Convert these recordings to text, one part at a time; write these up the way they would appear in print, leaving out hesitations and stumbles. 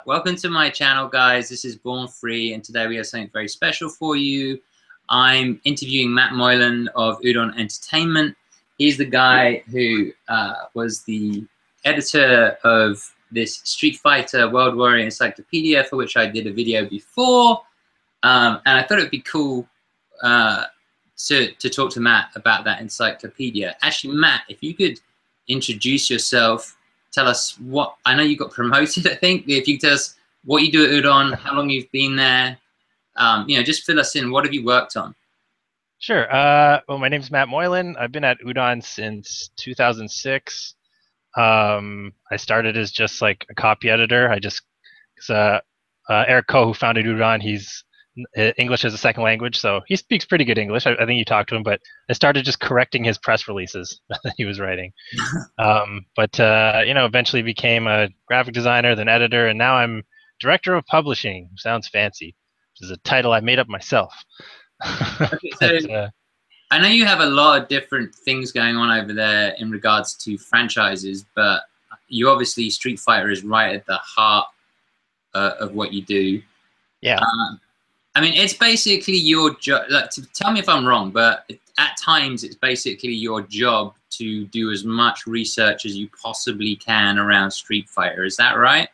Welcome to my channel, guys. This is Born Free, and today we have something very special for you. I'm interviewing Matt Moylan of Udon Entertainment. He's the guy who was the editor of this Street Fighter World Warrior Encyclopedia, for which I did a video before. And I thought it would be cool to talk to Matt about that encyclopedia. Actually, Matt, if you could introduce yourself, tell us what, I know you got promoted, I think. If you could tell us what you do at Udon, how long you've been there, just fill us in. What have you worked on? Sure. Well, my name's Matt Moylan. I've been at Udon since 2006. I started as just like a copy editor. Eric Koh, who founded Udon, he's English as a second language, so he speaks pretty good English. I think you talked to him, but I started just correcting his press releases that he was writing. Eventually became a graphic designer, then editor, and now I'm director of publishing. Sounds fancy, which is a title I made up myself. Okay, so I know you have a lot of different things going on over there in regards to franchises, but you obviously, Street Fighter is right at the heart of what you do. Yeah. I mean, it's basically your job. Like, tell me if I'm wrong, but at times it's basically your job to do as much research as you possibly can around Street Fighter. Is that right?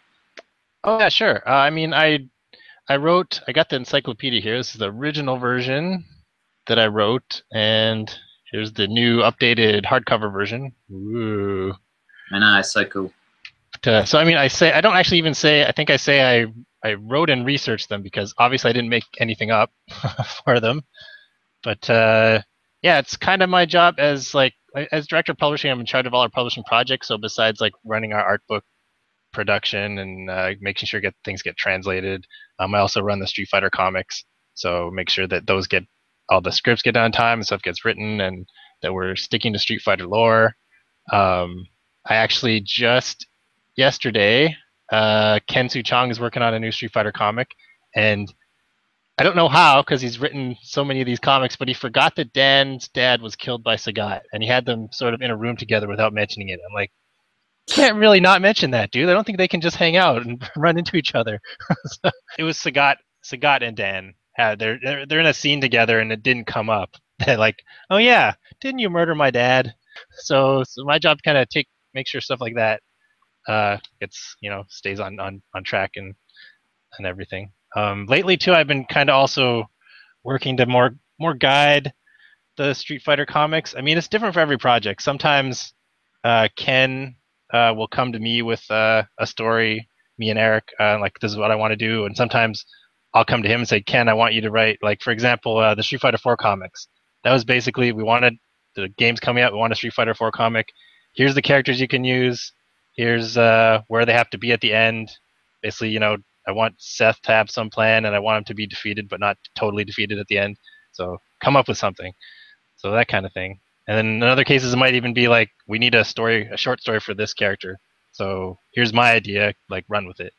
Oh yeah, sure. I got the encyclopedia here. This is the original version that I wrote, and here's the new updated hardcover version. Ooh. I know, it's so cool. I don't actually even say. I think I say I wrote and researched them because obviously I didn't make anything up for them. But yeah, it's kind of my job as director of publishing. I'm in charge of all our publishing projects. So besides like running our art book production and making sure things get translated, I also run the Street Fighter comics. So make sure that all the scripts get done on time and stuff gets written, and that we're sticking to Street Fighter lore. I actually just yesterday, Ken Su Chong is working on a new Street Fighter comic, and I don't know how, because he's written so many of these comics, but he forgot that Dan's dad was killed by Sagat, and he had them sort of in a room together without mentioning it. I'm like, can't really not mention that, dude. I don't think they can just hang out and run into each other. So it was Sagat and Dan. They're in a scene together, and it didn't come up. They're like, oh yeah, didn't you murder my dad? So my job kind of make sure stuff like that stays on track and everything. Lately too, I've been kind of also working to more guide the Street Fighter comics. I mean, it's different for every project. Sometimes Ken will come to me with a story, me and Eric, like this is what I want to do, and sometimes I'll come to him and say, Ken, I want you to write, like for example, the Street Fighter 4 comics. That was basically, we wanted the games coming out, we want a Street Fighter 4 comic. Here's the characters you can use. Here's where they have to be at the end. Basically, I want Seth to have some plan, and I want him to be defeated, but not totally defeated at the end. So come up with something. So that kind of thing. And then in other cases, it might even be like, we need a short story for this character. So here's my idea, like run with it.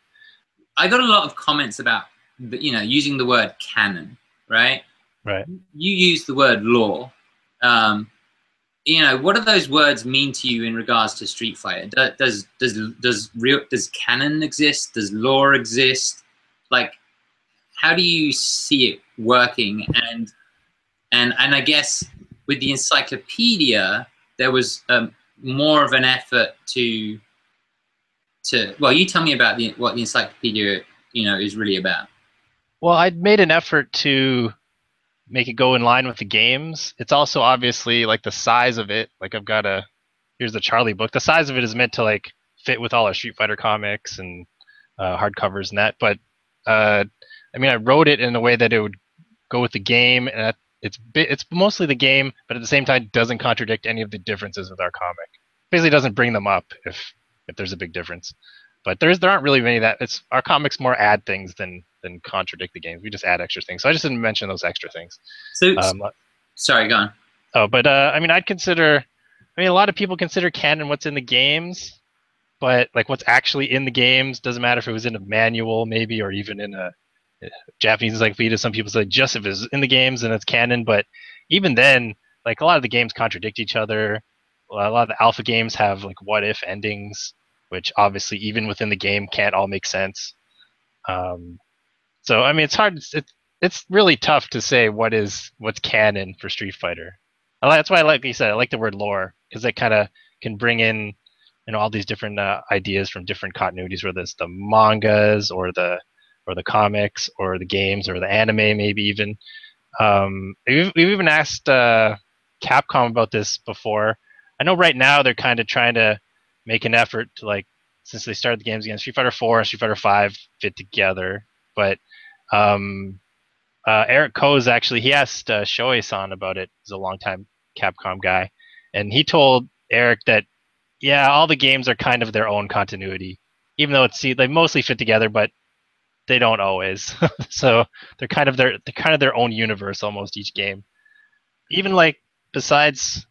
I got a lot of comments about, using the word canon, right? Right. You use the word lore. What do those words mean to you in regards to Street Fighter? Does canon exist? Does lore exist? Like, how do you see it working? And I guess with the encyclopedia, there was more of an effort to. Well, you tell me about what the encyclopedia is really about. Well, I'd made an effort to make it go in line with the games. It's also obviously like the size of it. Like here's the Charlie book. The size of it is meant to like fit with all our Street Fighter comics and hardcovers and that. But I wrote it in a way that it would go with the game, and it's mostly the game, but at the same time doesn't contradict any of the differences with our comic. Basically, doesn't bring them up if there's a big difference. But there aren't really many that. It's our comics more add things than contradict the games. We just add extra things. So I just didn't mention those extra things. So, sorry, go on. Oh, but I'd consider. A lot of people consider canon what's in the games, but like what's actually in the games doesn't matter if it was in a manual, maybe, or even in a Japanese encyclopedia. Some people say just if it's in the games and it's canon, but even then, like a lot of the games contradict each other. A lot of the alpha games have like what if endings, which obviously even within the game can't all make sense. So I mean, it's hard. It's really tough to say what's canon for Street Fighter. That's why, like you said, I like the word lore because it kind of can bring in all these different ideas from different continuities, whether it's the mangas or the comics or the games or the anime, maybe even. We've even asked Capcom about this before. I know right now they're kind of trying to make an effort to, like, since they started the games again, Street Fighter 4 and Street Fighter 5 fit together, but um, Eric Koz actually he asked Shoei-san about it. He's a longtime Capcom guy, and he told Eric that yeah, all the games are kind of their own continuity, even though they mostly fit together, but they don't always. So they're kind of their own universe almost each game. Even like besides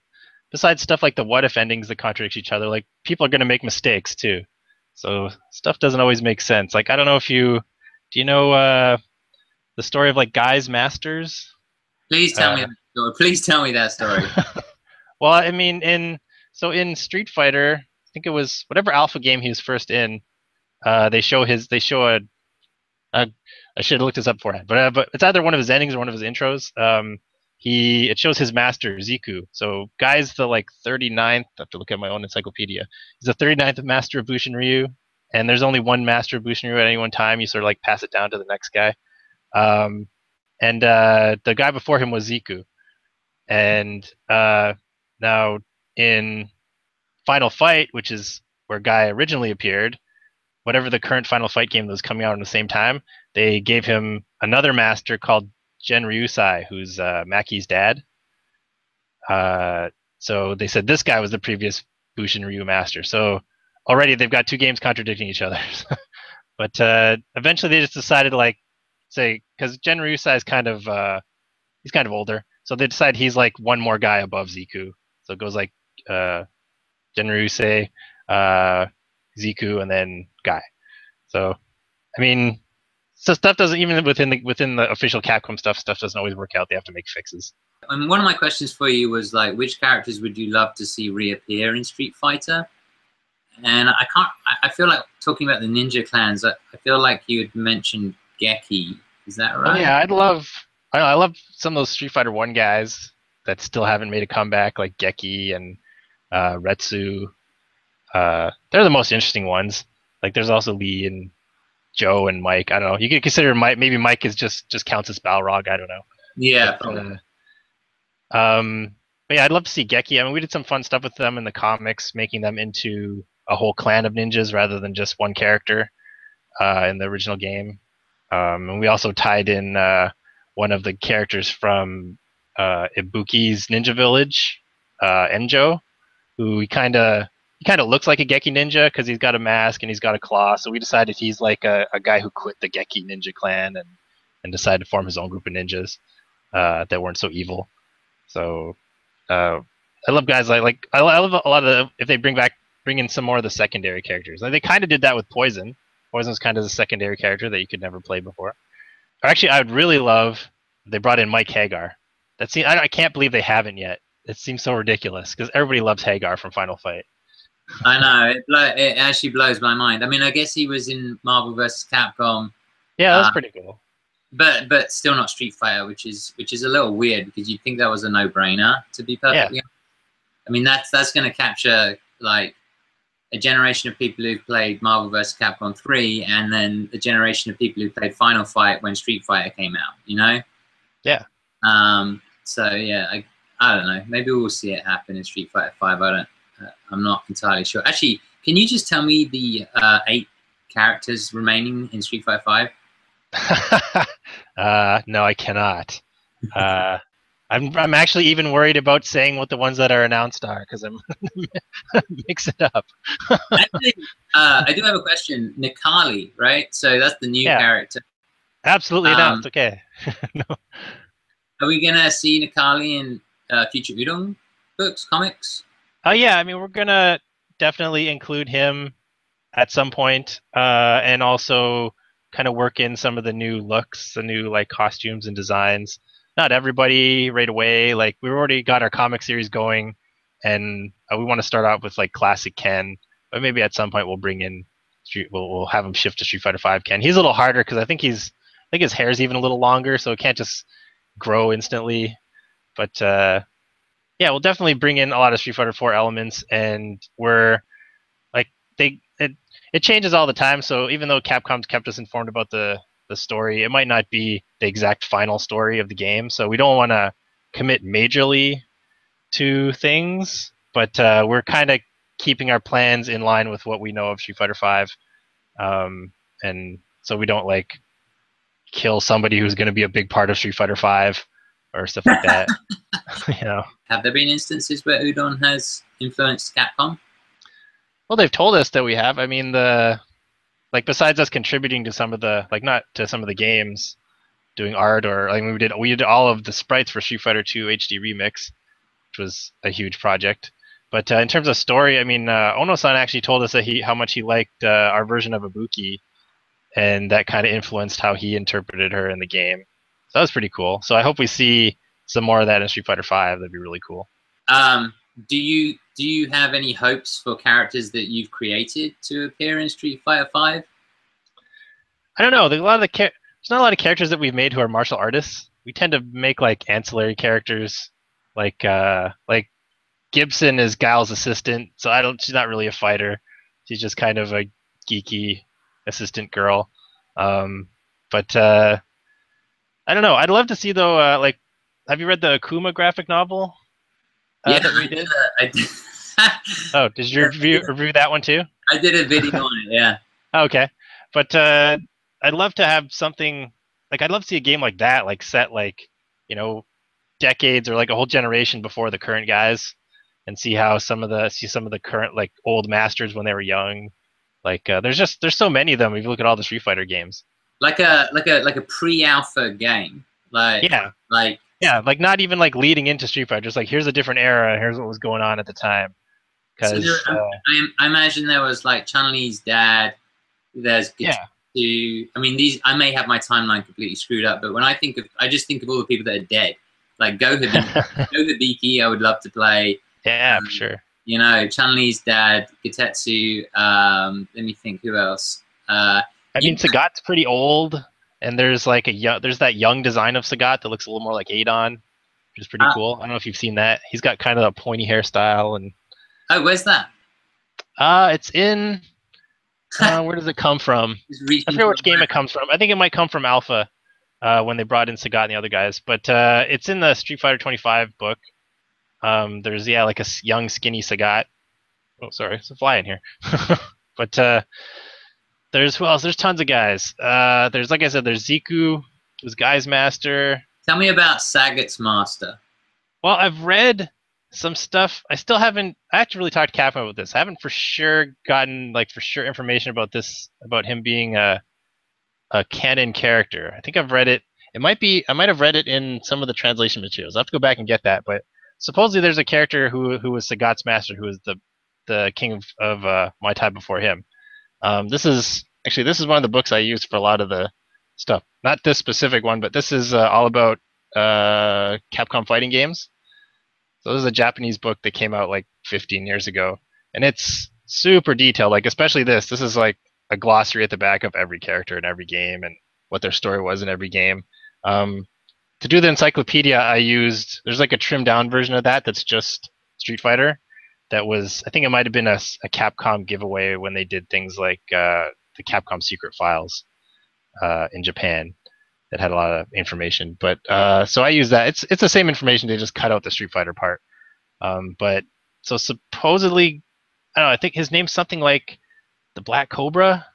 stuff like the what if endings that contradict each other, like people are going to make mistakes too. So stuff doesn't always make sense. Like I don't know if do you know the story of like Guy's Masters? Please tell me. Please tell me that story. Well, I mean, in Street Fighter, I think it was whatever alpha game he was first in. They show I should have looked this up beforehand, but it's either one of his endings or one of his intros. It shows his master Ziku. So Guy's the like 39th. I have to look at my own encyclopedia. He's the 39th master of Bushin Ryu, and there's only one master of Bushin Ryu at any one time. You sort of like pass it down to the next guy. And the guy before him was Ziku. And now in Final Fight, which is where Guy originally appeared, whatever the current Final Fight game that was coming out at the same time, they gave him another master called Gen Ryusai, who's Maki's dad. So they said this guy was the previous Bushin Ryu master. So already they've got two games contradicting each other. But eventually they just decided to like say, because Gen Ryusai is he's kind of older, so they decide he's like one more guy above Ziku. So it goes like Gen Ryusai, Ziku, and then Guy. So I mean, so stuff doesn't, even within the official Capcom stuff doesn't always work out. They have to make fixes. And one of my questions for you was like, which characters would you love to see reappear in Street Fighter? And I feel like talking about the Ninja Clans, I feel like you had mentioned Geki. Is that right? Oh, yeah, I love some of those Street Fighter 1 guys that still haven't made a comeback, like Geki and Retsu. They're the most interesting ones. Like there's also Lee and Joe and Mike. I don't know. You could consider maybe Mike is just counts as Balrog. I don't know. Yeah. But yeah, I'd love to see Geki. I mean, we did some fun stuff with them in the comics, making them into a whole clan of ninjas rather than just one character in the original game. And we also tied in one of the characters from Ibuki's Ninja Village, Enjo, who he kind of looks like a Geki ninja because he's got a mask and he's got a claw. So we decided he's like a guy who quit the Geki ninja clan and decided to form his own group of ninjas that weren't so evil. So I love guys I love a lot of if they bring in some more of the secondary characters. Like they kind of did that with Poison. Poison's kind of the secondary character that you could never play before. Or actually, I would really love if they brought in Mike Hagar. I can't believe they haven't yet. It seems so ridiculous because everybody loves Hagar from Final Fight. I know, it actually blows my mind. I mean, I guess he was in Marvel vs. Capcom. Yeah, that's pretty cool. But still not Street Fighter, which is a little weird because you'd think that was a no-brainer, to be perfectly honest. I mean, that's going to capture like a generation of people who've played Marvel vs. Capcom 3 and then a generation of people who played Final Fight when Street Fighter came out, you know? Yeah. So yeah, I don't know. Maybe we'll see it happen in Street Fighter 5. I'm not entirely sure. Actually, can you just tell me the 8 characters remaining in Street Fighter 5? No, I cannot. I'm actually even worried about saying what the ones that are announced are because I'm mix it up. Actually, I do have a question. Nikali, right? So that's the new character. Absolutely announced. Okay. No. Are we gonna see Nikali in future Udon books, comics? Oh yeah, I mean we're gonna definitely include him at some point, and also kind of work in some of the new looks, the new like costumes and designs. Not everybody right away. Like we've already got our comic series going, and we want to start out with like classic Ken, but maybe at some point we'll bring in we'll have him shift to Street Fighter V. Ken, he's a little harder because I think his hair's even a little longer, so it can't just grow instantly. But yeah, we'll definitely bring in a lot of Street Fighter 4 elements, and we're like it changes all the time. So even though Capcom's kept us informed about the story, it might not be the exact final story of the game. So we don't want to commit majorly to things, but we're kind of keeping our plans in line with what we know of Street Fighter V, and so we don't like kill somebody who's going to be a big part of Street Fighter V or stuff like that. You know. Have there been instances where Udon has influenced Capcom? Well, they've told us that we have. I mean, besides us contributing to some of the not to some of the games, doing art, or we did all of the sprites for Street Fighter 2 HD Remix, which was a huge project. But in terms of story, I mean, Ono-san actually told us that how much he liked our version of Ibuki, and that kind of influenced how he interpreted her in the game. So that was pretty cool. So I hope we see some more of that in Street Fighter V. That'd be really cool. Do you have any hopes for characters that you've created to appear in Street Fighter V? I don't know. There's not a lot of characters that we've made who are martial artists. We tend to make like ancillary characters, like Gibson is Guile's assistant. So she's not really a fighter. She's just kind of a geeky assistant girl. But I don't know. I'd love to see though. Have you read the Akuma graphic novel? Yeah, that we did. I did. Oh, did you review that one too? I did a video on it. Yeah. Okay, but I'd love to have something I'd love to see a game like that, like set decades or like a whole generation before the current guys, and see some of the current like old masters when they were young. There's so many of them if you look at all the Street Fighter games. Like a pre-alpha game. Yeah, like not even like leading into Street Fighter, just like here's a different era, here's what was going on at the time. I imagine there was like Chun-Li's dad. There's I mean, I may have my timeline completely screwed up, but when I just think of all the people that are dead. Like Go Hibiki, I would love to play. Yeah, for sure. Chun-Li's dad, Gitetsu. Let me think, who else? I mean, Sagat's pretty old. And there's that young design of Sagat that looks a little more like Adon, which is pretty cool. I don't know if you've seen that. He's got kind of a pointy hairstyle and. Oh, where's that? It's in. Where does it come from? I forget which game it comes from. I think it might come from Alpha, when they brought in Sagat and the other guys. But it's in the Street Fighter 25 book. There's like a young skinny Sagat. Oh, sorry, there's a fly in here. But. There's who else? There's tons of guys. There's, like I said, there's Ziku, who's Guy's master. Tell me about Sagat's master. Well, I've read some stuff. I still haven't actually talked to Capcom about this. I haven't for sure gotten information about this, about him being a canon character. I think I've read it. I might have read it in some of the translation materials. I have to go back and get that. But supposedly there's a character who was Sagat's master, who was the king of Muay Thai before him. This is one of the books I used for a lot of the stuff. Not this specific one, but this is all about Capcom fighting games. So this is a Japanese book that came out like 15 years ago, and it's super detailed. Like especially this is like a glossary at the back of every character in every game and what their story was in every game. To do the encyclopedia, there's like a trimmed down version of that's just Street Fighter. That was, I think it might have been a Capcom giveaway when they did things like the Capcom Secret Files in Japan that had a lot of information. But so I use that. It's the same information. They just cut out the Street Fighter part. But so supposedly, I don't know. I think his name's something like the Black Cobra.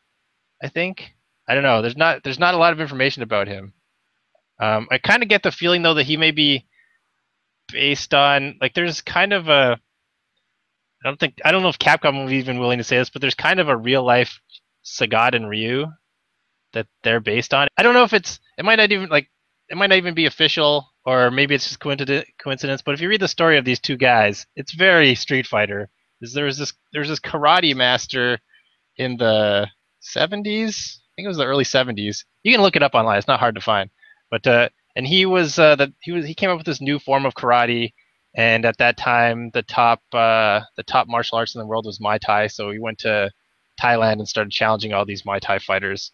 I think. I don't know. There's not a lot of information about him. I kind of get the feeling though that he may be based on there's kind of a. I don't know if Capcom will be even willing to say this, but there's kind of a real life Sagat and Ryu that they're based on. I don't know if it might not even be official, or maybe it's just coincidence. But if you read the story of these two guys, it's very Street Fighter. There's this karate master in the 70s. I think it was the early 70s. You can look it up online. It's not hard to find. But and he came up with this new form of karate. And at that time, the top martial arts in the world was Muay Thai. So he went to Thailand and started challenging all these Muay Thai fighters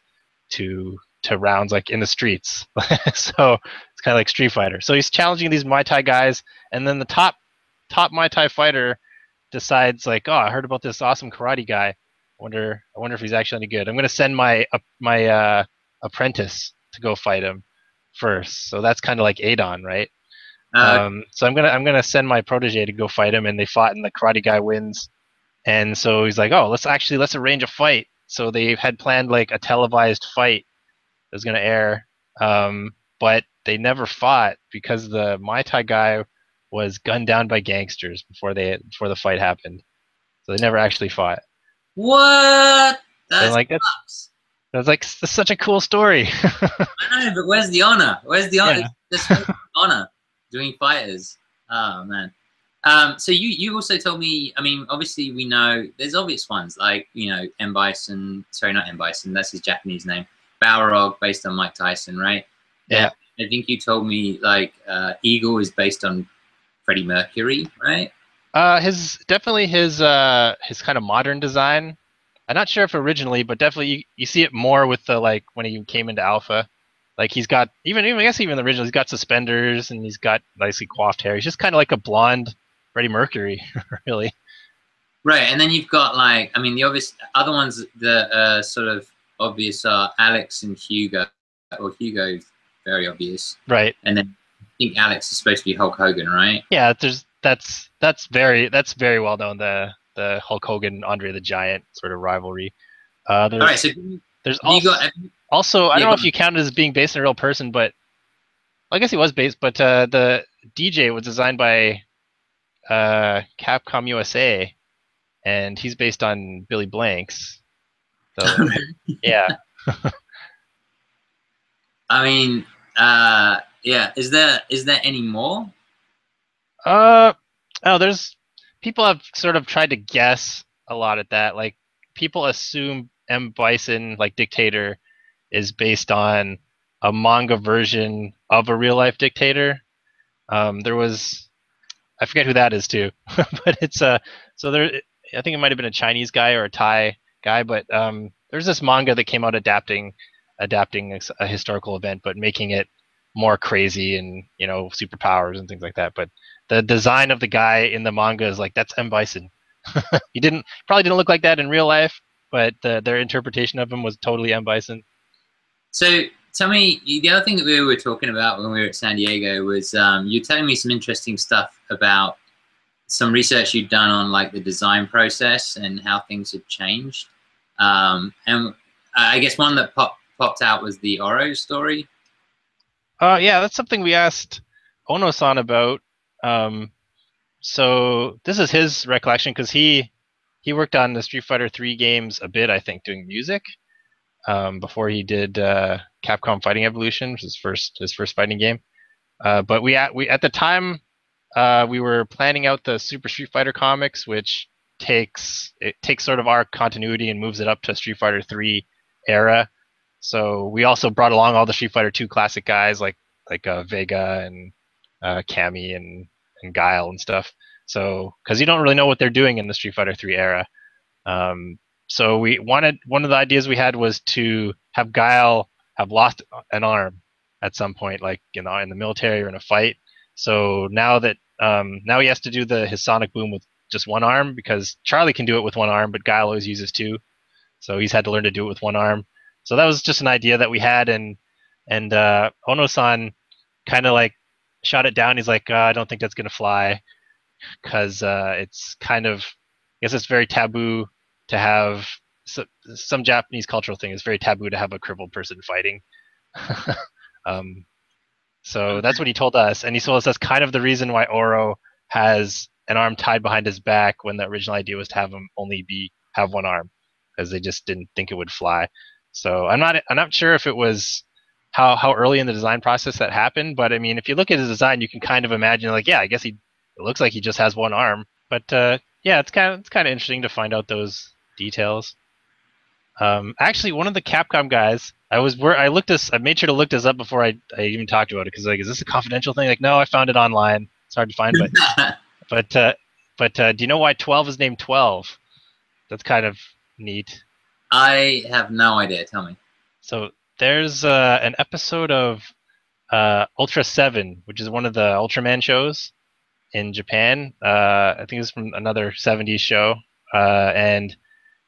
to rounds like in the streets. So it's kind of like Street Fighter. So he's challenging these Muay Thai guys, and then the top Muay Thai fighter decides like, oh, I heard about this awesome karate guy. I wonder if he's actually any good. I'm gonna send my apprentice to go fight him first. So that's kind of like Adon, right? So I'm gonna send my protege to go fight him, and they fought, and the karate guy wins. And so he's like, oh, let's arrange a fight. So they had planned like a televised fight that was gonna air, but they never fought because the Muay Thai guy was gunned down by gangsters before the fight happened. So they never actually fought. What? That's like that's such a cool story. I know, but where's the honor? Where's the honor? Yeah. Honor doing fighters. Oh man. So you also told me. I mean, obviously we know there's obvious ones like M Bison. Sorry, not M Bison. That's his Japanese name. Balrog, based on Mike Tyson, right? Yeah. I think you told me like Eagle is based on Freddie Mercury, right? His kind of modern design. I'm not sure if originally, but definitely you see it more with the like when he came into Alpha. Like he's got even I guess even the original, he's got suspenders and he's got nicely coiffed hair. He's just kind of like a blonde Freddie Mercury, really. Right, and then you've got like the obvious other ones that sort of obvious are Alex and Hugo, or Hugo's very obvious, right? And then I think Alex is supposed to be Hulk Hogan, right? Yeah, that's very well known. The Hulk Hogan Andre the Giant sort of rivalry. All right, so there's also I don't know if you count it as being based on a real person, but I guess he was based. But the DJ was designed by Capcom USA, and he's based on Billy Blanks. So yeah. I mean, yeah. Is there any more? There's people have sort of tried to guess a lot at that. Like people assume M Bison, like Dictator, is based on a manga version of a real life dictator. There was, I forget who that is too, but it's so there. I think it might have been a Chinese guy or a Thai guy, but there's this manga that came out adapting a historical event, but making it more crazy and superpowers and things like that. But the design of the guy in the manga is like, that's M Bison. He probably didn't look like that in real life, but their interpretation of him was totally M Bison. So tell me, the other thing that we were talking about when we were at San Diego was you're telling me some interesting stuff about some research you've done on like the design process and how things have changed. And I guess one that popped out was the Oro story. Yeah, that's something we asked Ono-san about. So this is his recollection because he worked on the Street Fighter 3 games a bit, I think, doing music before he did Capcom Fighting Evolution, which is his first fighting game. But we at the time we were planning out the Super Street Fighter comics, which takes sort of our continuity and moves it up to Street Fighter 3 era. So we also brought along all the Street Fighter 2 classic guys like Vega and Cammy and Guile and stuff. So because you don't really know what they're doing in the Street Fighter 3 era. So one of the ideas we had was to have Guile have lost an arm at some point, like in the military or in a fight. So now he has to do his sonic boom with just one arm, because Charlie can do it with one arm, but Guile always uses two. So he's had to learn to do it with one arm. So that was just an idea that we had, and Ono-san kind of like shot it down. He's like, I don't think that's gonna fly, because it's kind of, I guess it's very taboo to have some Japanese cultural thing. It's very taboo to have a crippled person fighting. So that's what he told us, and he told us that's kind of the reason why Oro has an arm tied behind his back when the original idea was to have him only have one arm, because they just didn't think it would fly. So I'm not sure if it was how early in the design process that happened, but I mean, if you look at his design, you can kind of imagine like, yeah, I guess it looks like he just has one arm. But yeah, it's kind of interesting to find out those details. Actually, one of the Capcom guys, I made sure to look this up before I even talked about it, because like, is this a confidential thing? Like, no, I found it online. It's hard to find, but do you know why 12 is named 12? That's kind of neat. I have no idea. Tell me. So there's an episode of Ultra 7, which is one of the Ultraman shows in Japan. I think it's from another 70s show. And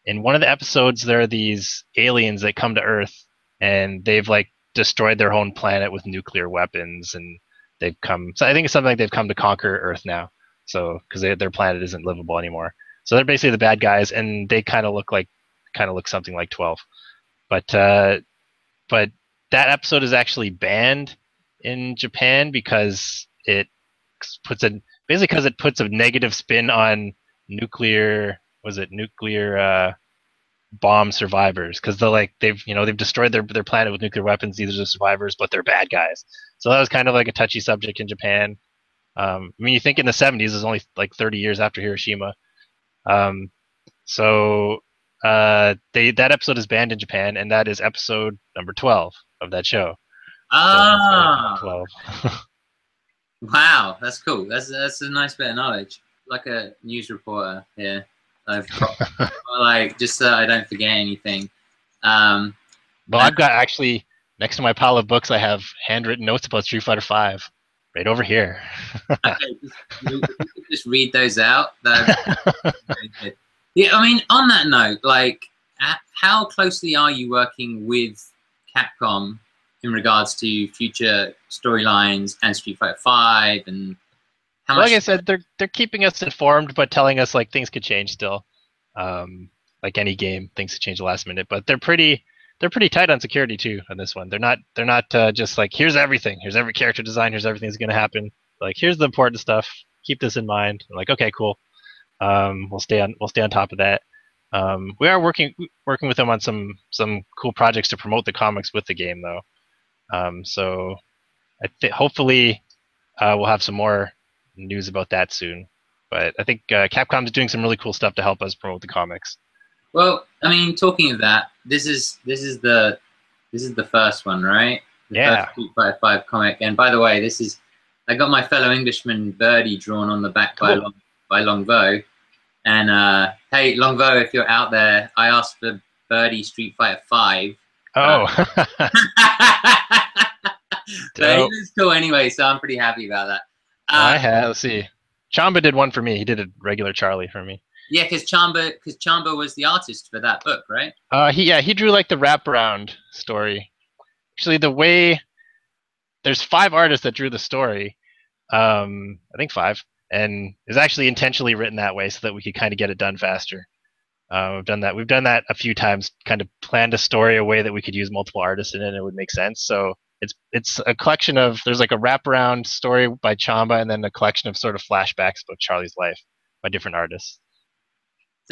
in one of the episodes, there are these aliens that come to Earth, and they've like destroyed their own planet with nuclear weapons, and they've come. So I think it's something like they've come to conquer Earth now. So because their planet isn't livable anymore. So they're basically the bad guys, and they kind of look something like 12. But but that episode is actually banned in Japan because it puts a basically because it puts a negative spin on nuclear nuclear bomb survivors, because they've destroyed their planet with nuclear weapons. These are the survivors, but they're bad guys. So that was kind of like a touchy subject in Japan. I mean, you think in the 70s is only like 30 years after Hiroshima. Um, so that episode is banned in Japan, and that is episode number 12 of that show. Ah, so 12. Wow, that's cool. That's a nice bit of knowledge. Like a news reporter here. I've got, like, just so I don't forget anything. Well, I've got actually next to my pile of books, I have handwritten notes about Street Fighter V right over here. Okay, just read those out. Yeah, I mean, on that note, like, how closely are you working with Capcom in regards to future storylines and Street Fighter V, and how much? Like I said, they're keeping us informed, but telling us like things could change still. Like any game, things could change the last minute, but they're pretty tight on security too on this one. They're not just like, here's everything, here's every character design, here's everything that's going to happen. Like, here's the important stuff. Keep this in mind. I'm like, okay, cool. We'll stay on top of that. We are working with them on some cool projects to promote the comics with the game though. So I think hopefully we'll have some more news about that soon. But I think Capcom's doing some really cool stuff to help us promote the comics. Well, I mean, talking of that, this is the first one, right? The Yeah. first Street Fighter V comic. And by the way, I got my fellow Englishman Birdie drawn on the back Cool. by Longvo. And hey, Longvo, if you're out there, I asked for Birdie Street Fighter V. Oh. But he was cool anyway, so I'm pretty happy about that. Let's see. Chamba did one for me. He did a regular Charlie for me. Yeah, because Chamba was the artist for that book, right? He drew like the wraparound story. Actually, there's 5 artists that drew the story. I think 5, and it's actually intentionally written that way so that we could kind of get it done faster. We've done that a few times. Kind of planned a story a way that we could use multiple artists in it, and it would make sense. So it's a collection of, there's like a wraparound story by Chamba, and then a collection of sort of flashbacks about Charlie's life by different artists.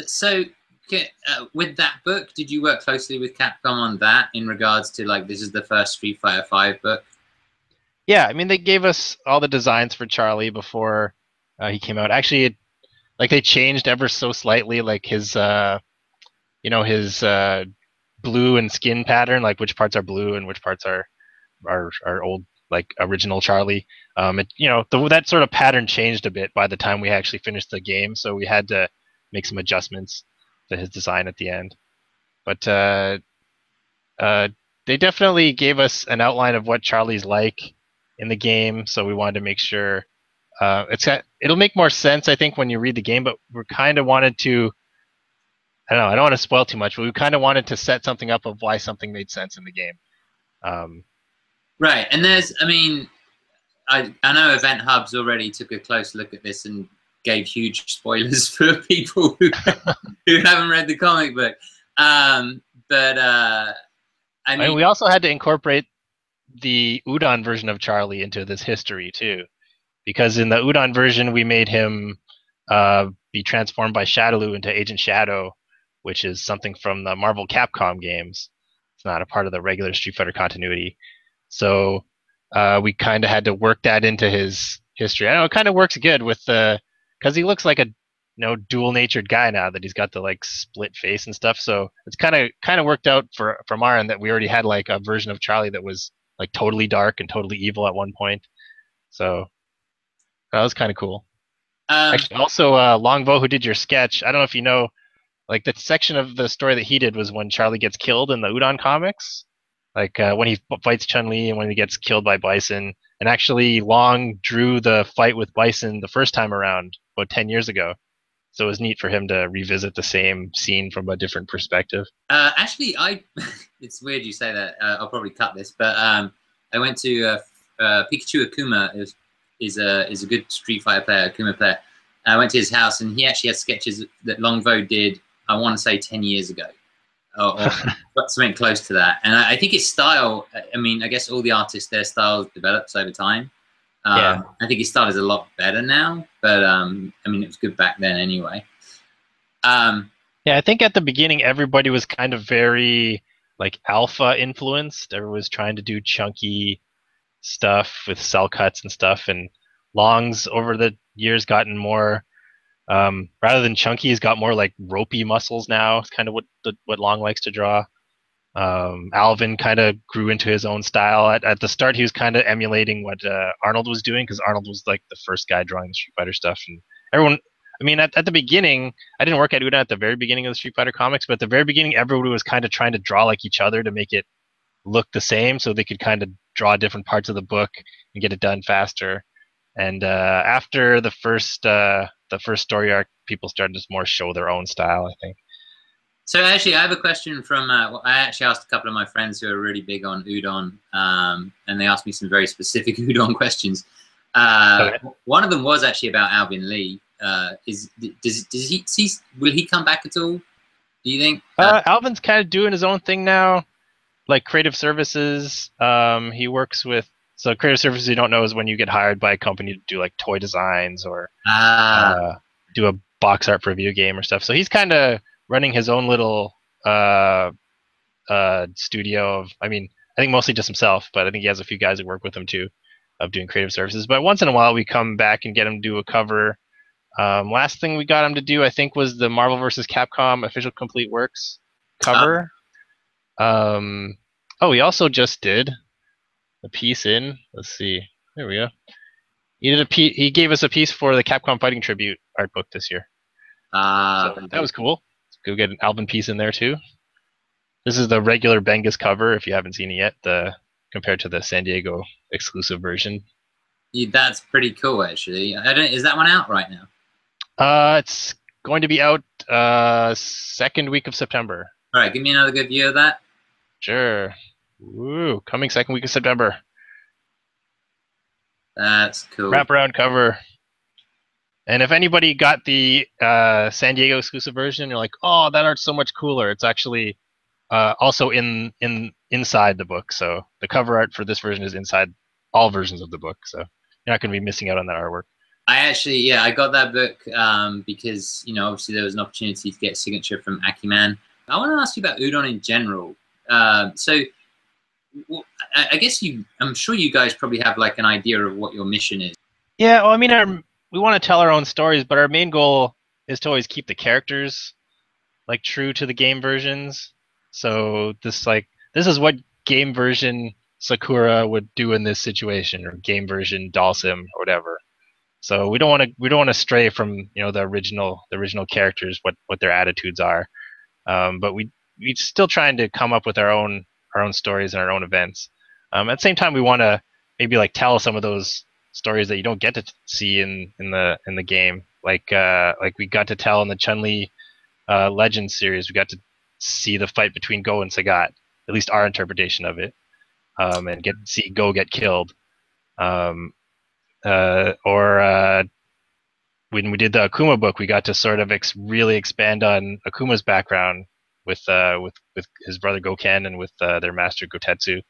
So, with that book, did you work closely with Capcom on that in regards to, like, this is the first Street Fighter V book? Yeah, I mean, they gave us all the designs for Charlie before he came out. Actually, they changed ever so slightly, like his blue and skin pattern, like which parts are blue and which parts are old, like original Charlie. That sort of pattern changed a bit by the time we actually finished the game, so we had to make some adjustments to his design at the end. But they definitely gave us an outline of what Charlie's like in the game, so we wanted to make sure it'll make more sense, I think, when you read the game. But we kind of wanted to, I don't want to spoil too much, but we kind of wanted to set something up of why something made sense in the game. Right, and I know Event Hubs already took a close look at this and gave huge spoilers for people who haven't read the comic book. I mean, we also had to incorporate the Udon version of Charlie into this history too, because in the Udon version we made him be transformed by Shadaloo into Agent Shadow, which is something from the Marvel Capcom games. It's not a part of the regular Street Fighter continuity. So we kind of had to work that into his history. I know it kind of works good with because he looks like a dual-natured guy now that he's got the like split face and stuff. So it's kind of worked out from our end that we already had like a version of Charlie that was like totally dark and totally evil at one point. So that was kind of cool. Actually, also Longvo, who did your sketch, I don't know if you know, like the section of the story that he did was when Charlie gets killed in the Udon comics, like when he fights Chun Li and when he gets killed by Bison. And actually, Long drew the fight with Bison the first time around about 10 years ago. So it was neat for him to revisit the same scene from a different perspective. Actually, it's weird you say that. I'll probably cut this, but I went to Pikachu Akuma is a good Street Fighter player, Akuma player. I went to his house, and he actually had sketches that Longvo did, I want to say 10 years ago, or something close to that. And I think his style, I mean, I guess all the artists, their styles develops over time. Yeah. I think his style is a lot better now, but I mean, it was good back then anyway. Yeah, I think at the beginning everybody was kind of very like alpha influenced. Everyone was trying to do chunky stuff with cell cuts and stuff, and Long's over the years gotten more rather than chunky, he's got more like ropey muscles now. It's kind of what Long likes to draw. Alvin kind of grew into his own style. At the start, he was kind of emulating what Arnold was doing because Arnold was like the first guy drawing the Street Fighter stuff, and everyone. I mean, at the beginning, I didn't work at Udon at the very beginning of the Street Fighter comics, but at the very beginning, everybody was kind of trying to draw like each other to make it look the same, so they could kind of draw different parts of the book and get it done faster. And after the first story arc, people started to more show their own style, I think. So actually, I have a question from. I actually asked a couple of my friends who are really big on Udon, and they asked me some very specific Udon questions. Okay. One of them was actually about Alvin Lee. Will he come back at all? Do you think? Alvin's kind of doing his own thing now, like creative services. He works with creative services. You don't know is when you get hired by a company to do like toy designs or do a box art for a video game or stuff. So he's kind of running his own little studio of. I mean, I think mostly just himself, but I think he has a few guys that work with him too, of doing creative services. But once in a while, we come back and get him to do a cover. Last thing we got him to do, I think, was the Marvel vs. Capcom Official Complete Works cover. He also just did a piece in. Let's see. There we go. He gave us a piece for the Capcom Fighting Tribute art book this year. So that was cool. Let's go get an Alvin piece in there too. This is the regular Bengus cover, if you haven't seen it yet, compared to the San Diego exclusive version. Yeah, that's pretty cool, actually. Is that one out right now? It's going to be out second week of September. All right, give me another good view of that. Sure. Woo, coming second week of September. That's cool. Wraparound cover. And if anybody got the San Diego exclusive version, you're like, oh, that art's so much cooler. It's actually also inside the book. So the cover art for this version is inside all versions of the book. So you're not going to be missing out on that artwork. I got that book because, obviously there was an opportunity to get a signature from Akiman. I want to ask you about Udon in general. So I guess I'm sure you guys probably have like an idea of what your mission is. Yeah, well, I mean, we want to tell our own stories, but our main goal is to always keep the characters like true to the game versions. So this is what game version Sakura would do in this situation, or game version Dhalsim or whatever. So we don't want to stray from the original characters, what their attitudes are, but we still trying to come up with our own stories and our own events. At the same time, we want to maybe like tell some of those stories that you don't get to see in the game, like we got to tell in the Chun-Li Legends series. We got to see the fight between Go and Sagat, at least our interpretation of it, and see Go get killed. Or when we did the Akuma book, we got to sort of really expand on Akuma's background with his brother Goken and with their master Gotetsu,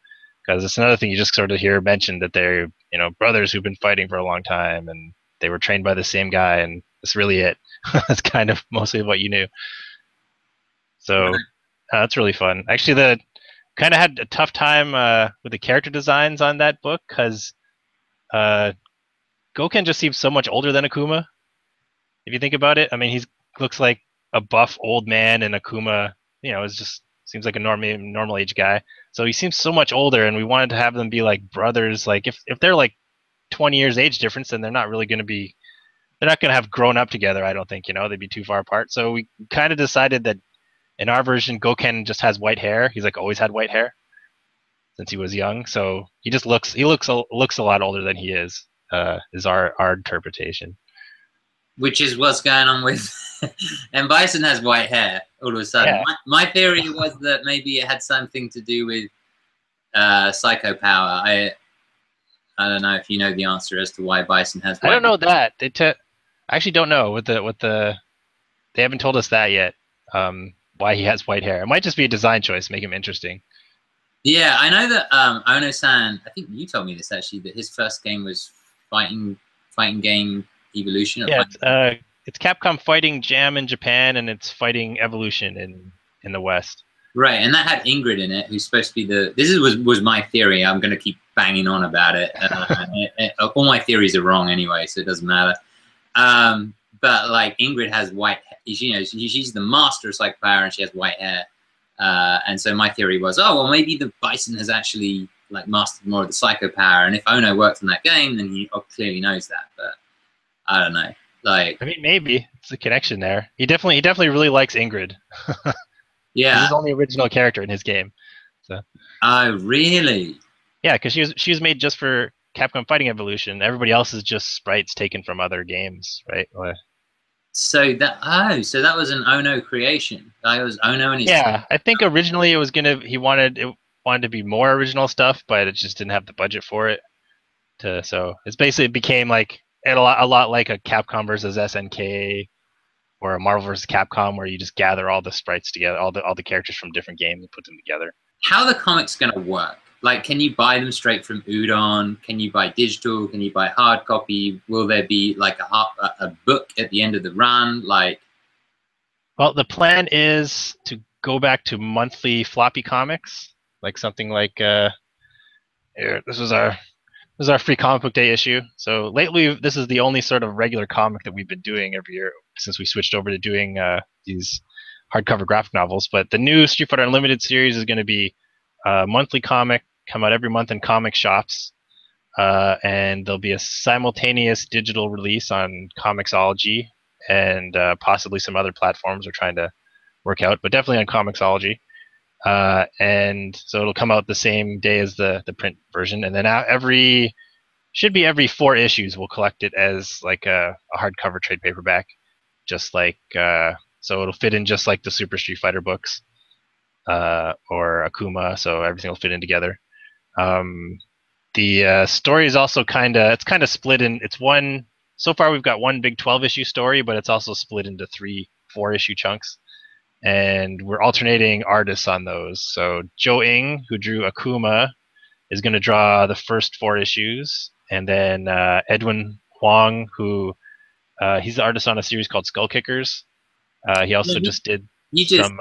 because it's another thing you just sort of hear mentioned, that they're brothers who've been fighting for a long time and they were trained by the same guy, and that's really it. That's kind of mostly what you knew. So that's really fun. Actually, the kind of had a tough time with the character designs on that book because Goken just seems so much older than Akuma. If you think about it, I mean, he looks like a buff old man, and Akuma, is just seems like a normal age guy. So he seems so much older, and we wanted to have them be like brothers. Like if they're like 20 years age difference, then they're not really going to be they're not gonna have grown up together. I don't think, you know, they'd be too far apart. So we kind of decided that in our version, Goken just has white hair. He's like always had white hair since he was young. So he looks a lot older than he is. Is our interpretation. Which is what's going on with. And Bison has white hair all of a sudden. Yeah. My theory was that maybe it had something to do with psycho power. I don't know if you know the answer as to why Bison has white I don't know hair. that. I actually don't know what the they haven't told us that yet. Why he has white hair? It might just be a design choice, make him interesting. Yeah, I know that Ono-san, I think you told me this actually, that his first game was fighting game Evolution. Yeah, it's Capcom Fighting Jam in Japan, and it's Fighting Evolution in the West. Right, and that had Ingrid in it, who's supposed to be the. This was my theory. I'm going to keep banging on about it. All my theories are wrong anyway, so it doesn't matter. But like Ingrid has white, you know, she's the master of psychic power, and she has white hair. And so my theory was, oh well, maybe the Bison has actually like mastered more of the psycho power, and if Ono worked on that game, then he clearly knows that. But I don't know. Like, I mean, maybe it's a connection there. He definitely really likes Ingrid. yeah, he's his only original character in his game. So. Oh really? Yeah, because she was made just for Capcom Fighting Evolution. Everybody else is just sprites taken from other games, right? So that was an Ono creation. That was Ono and his. Yeah, I think originally it was he wanted to be more original stuff, but it just didn't have the budget for it. So it's basically it became like a lot like a Capcom versus SNK or a Marvel versus Capcom, where you just gather all the sprites together, all the characters from different games, and put them together. How are the comics going to work? Like, can you buy them straight from Udon? Can you buy digital? Can you buy hard copy? Will there be like a book at the end of the run? Like, well, the plan is to go back to monthly floppy comics, like something like here, this is our free comic book day issue. So lately, this is the only sort of regular comic that we've been doing every year since we switched over to doing these hardcover graphic novels. But the new Street Fighter Unlimited series is going to be a monthly comic, come out every month in comic shops, and there'll be a simultaneous digital release on Comixology and possibly some other platforms we're trying to work out, but definitely on Comixology. And so it'll come out the same day as the print version, and then every 4 issues we'll collect it as like a hardcover trade paperback, just like so it'll fit in just like the Super Street Fighter books or Akuma, so everything will fit in together. The story is also kind of split in. It's one so far we've got one big 12-issue story, but it's also split into 3 4-issue chunks. And we're alternating artists on those. So Joe Ng, who drew Akuma, is going to draw the first 4 issues, and then Edwin Huang, who he's the artist on a series called Skull Kickers. He also just did some.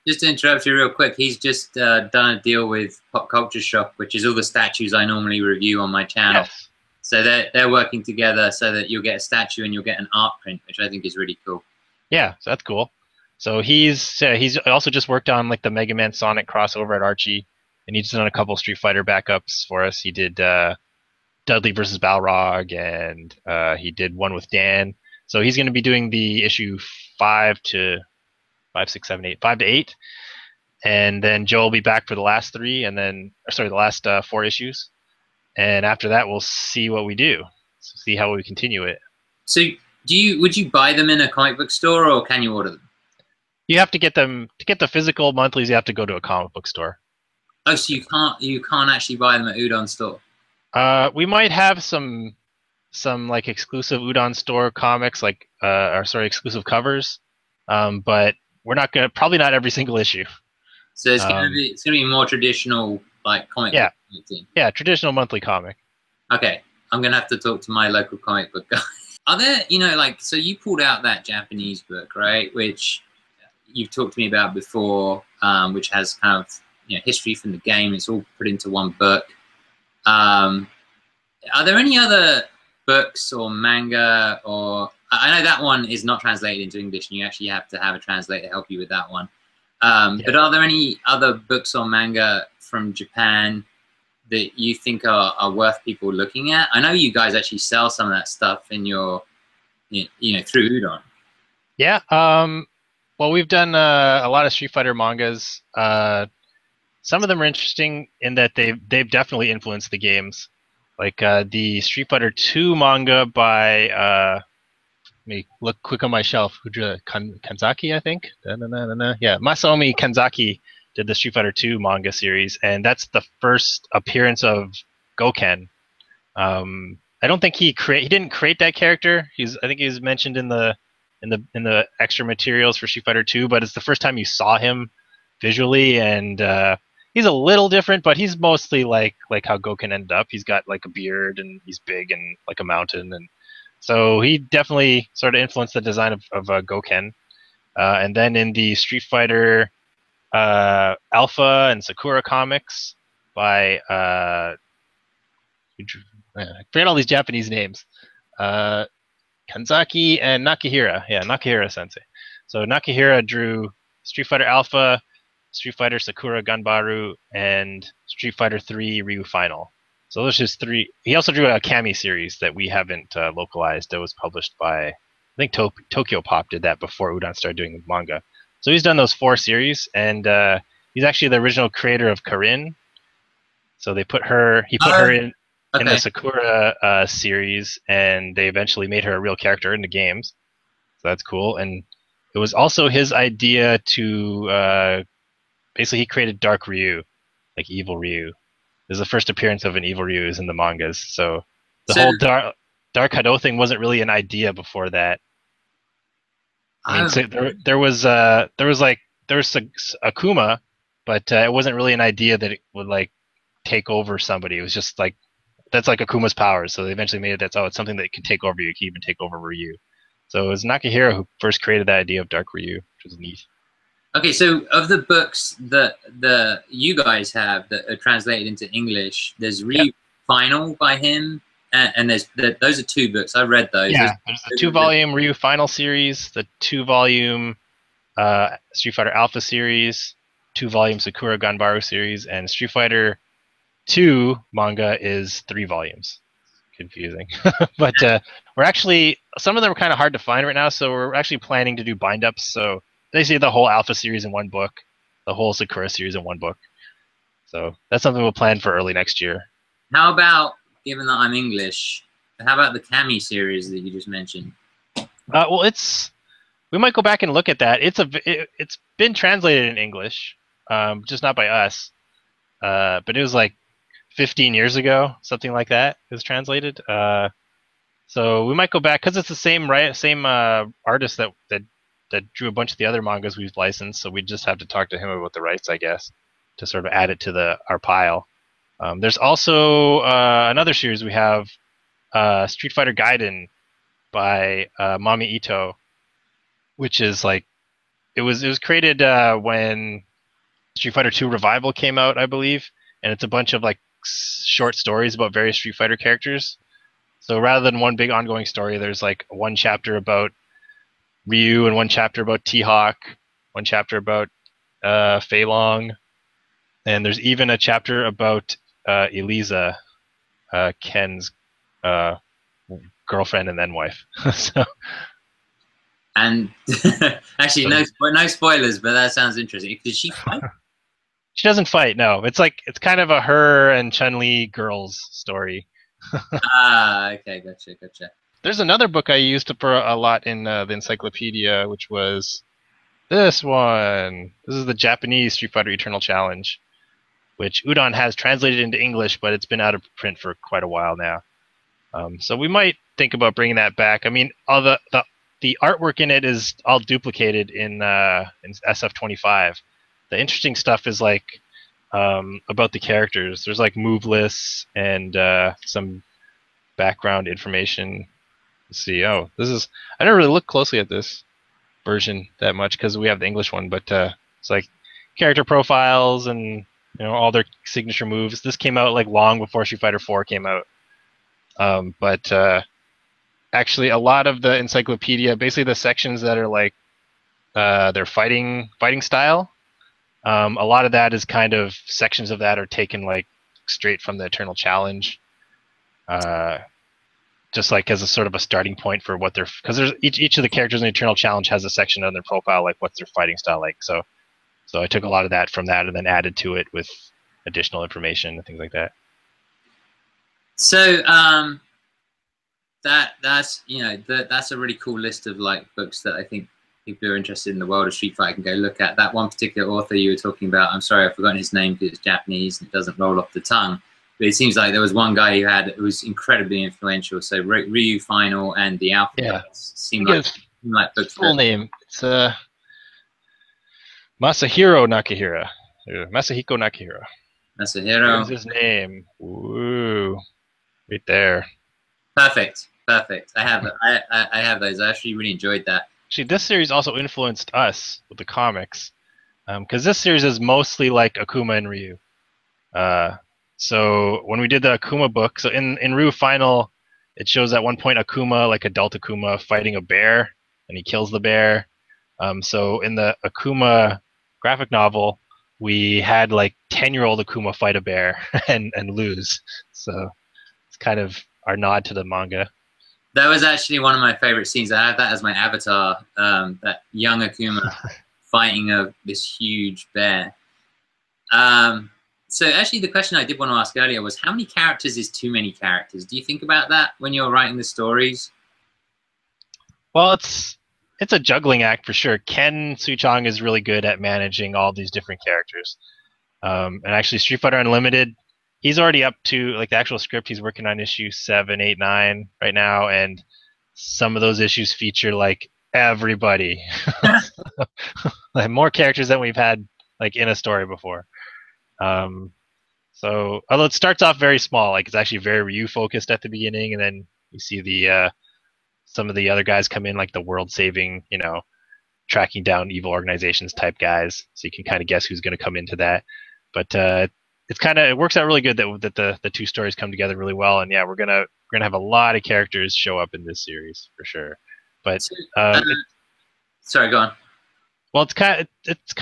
Just to interrupt you real quick, he's just done a deal with Pop Culture Shock, which is all the statues I normally review on my channel. Yes. So they're working together so that you'll get a statue and you'll get an art print, which I think is really cool. Yeah, so that's cool. So he's also just worked on like the Mega Man Sonic crossover at Archie, and he's done a couple Street Fighter backups for us. He did Dudley versus Balrog, and he did one with Dan. So he's going to be doing the issue 5 to 8, and then Joe will be back for the last 3, and then the last 4 issues, and after that we'll see what we do, see how we continue it. So would you buy them in a comic book store, or can you order them? You have to get them to get the physical monthlies. You have to go to a comic book store. Oh, so you can't actually buy them at Udon store. We might have some like exclusive Udon store comics, like exclusive covers, but we're not gonna probably not every single issue. So it's gonna be more traditional like comic. Yeah, book thing. Yeah, traditional monthly comic. Okay, I'm gonna have to talk to my local comic book guy. Are there, so you pulled out that Japanese book, right? Which you've talked to me about before, which has kind of history from the game. It's all put into one book. Are there any other books or manga, or I know that one is not translated into English, and you actually have to have a translator help you with that one. But are there any other books or manga from Japan that you think are worth people looking at? I know you guys actually sell some of that stuff in your through Udon? Yeah. Well, we've done a lot of Street Fighter mangas. Some of them are interesting in that they've definitely influenced the games. Like the Street Fighter 2 manga by let me look quick on my shelf. Who drew that? Kanzaki, I think. Da-na-na-na-na. Yeah, Masaomi Kanzaki did the Street Fighter 2 manga series, and that's the first appearance of Goken. I don't think he didn't create that character. I think he was mentioned in the extra materials for Street Fighter 2, but it's the first time you saw him visually, and he's a little different, but he's mostly like how Goken ended up. He's got like a beard and he's big and like a mountain, and so he definitely sort of influenced the design of Goken. And then in the Street Fighter Alpha and Sakura comics by I forget all these Japanese names. Kanzaki and Nakahira. Yeah, Nakahira Sensei. So Nakahira drew Street Fighter Alpha, Street Fighter Sakura Ganbaru, and Street Fighter 3 Ryu Final. So those are just three. He also drew a Kami series that we haven't localized. That was published by, I think Tokyo Pop did that before Udon started doing manga. So he's done those 4 series, and he's actually the original creator of Karin. So he put her in the Sakura series, and they eventually made her a real character in the games. So that's cool. And it was also his idea to basically he created Dark Ryu, like Evil Ryu. This is the first appearance of an Evil Ryu is in the mangas. So the whole Dark Hado thing wasn't really an idea before that. I mean, so there was Akuma, but it wasn't really an idea that it would like take over somebody. It was just like that's like Akuma's powers. So they eventually made it that's it's something that can take over you. It can even take over Ryu. So it was Nakahira who first created that idea of Dark Ryu, which was neat. Okay, so of the books that you guys have that are translated into English, there's Ryu Final by him, and those are 2 books. I read those. Yeah, there's the 2-volume Ryu Final series, the 2-volume Street Fighter Alpha series, 2-volume Sakura Ganbaru series, and Street Fighter 2 manga is 3 volumes. Confusing. But we're actually, some of them are kind of hard to find right now, so we're actually planning to do bind-ups. So they see the whole Alpha series in one book, the whole Sakura series in one book. So that's something we'll plan for early next year. How about, given that I'm English, how about the Kami series that you just mentioned? Well, we might go back and look at that. It's been translated in English, just not by us. But it was like 15 years ago, something like that. It was translated. So we might go back because it's the same artist that drew a bunch of the other mangas we've licensed. So we just have to talk to him about the rights, I guess, to sort of add it to our pile. There's also another series we have, Street Fighter Gaiden by Mami Ito, which is like it was created when Street Fighter 2 Revival came out, I believe, and it's a bunch of like short stories about various Street Fighter characters. So rather than one big ongoing story, there's like one chapter about Ryu and one chapter about T-Hawk, one chapter about Fei Long, and there's even a chapter about Elisa, Ken's girlfriend and then wife. So. And actually, no spoilers, but that sounds interesting. Did she fight? She doesn't fight. No, it's kind of a her and Chun-Li girls story. Okay, gotcha. There's another book I used for a lot in the encyclopedia, which was this one. This is the Japanese Street Fighter Eternal Challenge, which Udon has translated into English, but it's been out of print for quite a while now. So we might think about bringing that back. I mean, all the artwork in it is all duplicated in SF25. The interesting stuff is like about the characters. There's like move lists and some background information. Let's see. Oh, I never really looked closely at this version that much because we have the English one, but it's like character profiles and all their signature moves. This came out like long before Street Fighter 4 came out. But actually, a lot of the encyclopedia, basically the sections that are like their fighting style, a lot of that is kind of sections of that are taken like straight from the Eternal Challenge. just like as a sort of a starting point for what they're, because there's each of the characters in Eternal Challenge has a section on their profile, like what's their fighting style like. So I took a lot of that from that and then added to it with additional information and things like that. So that's that's a really cool list of like books that I think people who are interested in the world of Street Fighter can go look at. That one particular author you were talking about, I'm sorry, I've forgotten his name because it's Japanese and it doesn't roll off the tongue. But it seems like there was one guy who was incredibly influential. So Ryu Final and the Alpha seem like books. Full name. It's Masahiro Nakahira. Masahiko Nakahira. Masahiro. What's his name? Ooh, right there. Perfect. I have those. I actually really enjoyed that. Actually, this series also influenced us with the comics, because this series is mostly like Akuma and Ryu. So when we did the Akuma book, so in Ryu Final, it shows at one point Akuma, like adult Akuma, fighting a bear, and he kills the bear. So in the Akuma graphic novel, we had like 10-year-old Akuma fight a bear and lose. So it's kind of our nod to the manga. That was actually one of my favorite scenes. I have that as my avatar. That young Akuma fighting this huge bear. So actually, the question I did want to ask earlier was, how many characters is too many characters? Do you think about that when you're writing the stories? Well, it's a juggling act for sure. Ken Suchong is really good at managing all these different characters. And actually, Street Fighter Unlimited, he's already up to like the actual script. He's working on issue 7, 8, 9 right now, and some of those issues feature like everybody, like more characters than we've had like in a story before. So although it starts off very small, like it's actually very Ryu focused at the beginning, and then you see the some of the other guys come in, like the world saving, tracking down evil organizations type guys. So you can kind of guess who's going to come into that. But it works out really good that the two stories come together really well. And yeah, we're gonna have a lot of characters show up in this series for sure. But sorry, go on. Well, it's kind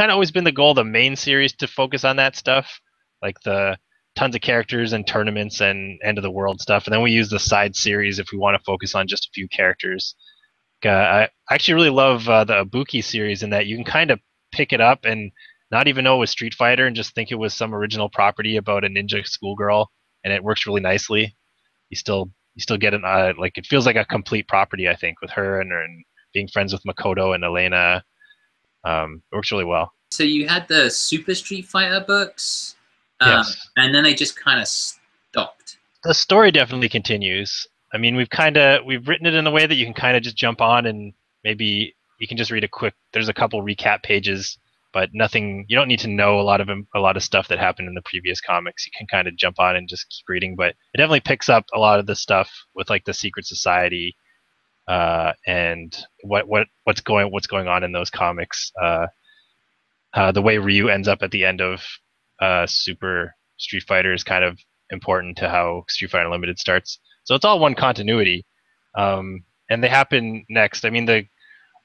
of always been the goal of the main series to focus on that stuff, like the tons of characters and tournaments and end of the world stuff, and then we use the side series if we want to focus on just a few characters. I actually really love the Ibuki series in that you can kind of pick it up and not even know it was Street Fighter and just think it was some original property about a ninja schoolgirl, and it works really nicely. You still get an like it feels like a complete property, I think, with her and being friends with Makoto and Elena. It works really well. So you had the Super Street Fighter books, yes, and then they just kind of stopped. The story definitely continues. I mean, we've written it in a way that you can kind of just jump on and maybe you can just read there's a couple recap pages, but nothing. You don't need to know a lot of stuff that happened in the previous comics. You can kind of jump on and just keep reading, but it definitely picks up a lot of the stuff with like the Secret Society. And what's going on in those comics. The way Ryu ends up at the end of Super Street Fighter is kind of important to how Street Fighter Unlimited starts. So it's all one continuity, and they happen next. I mean,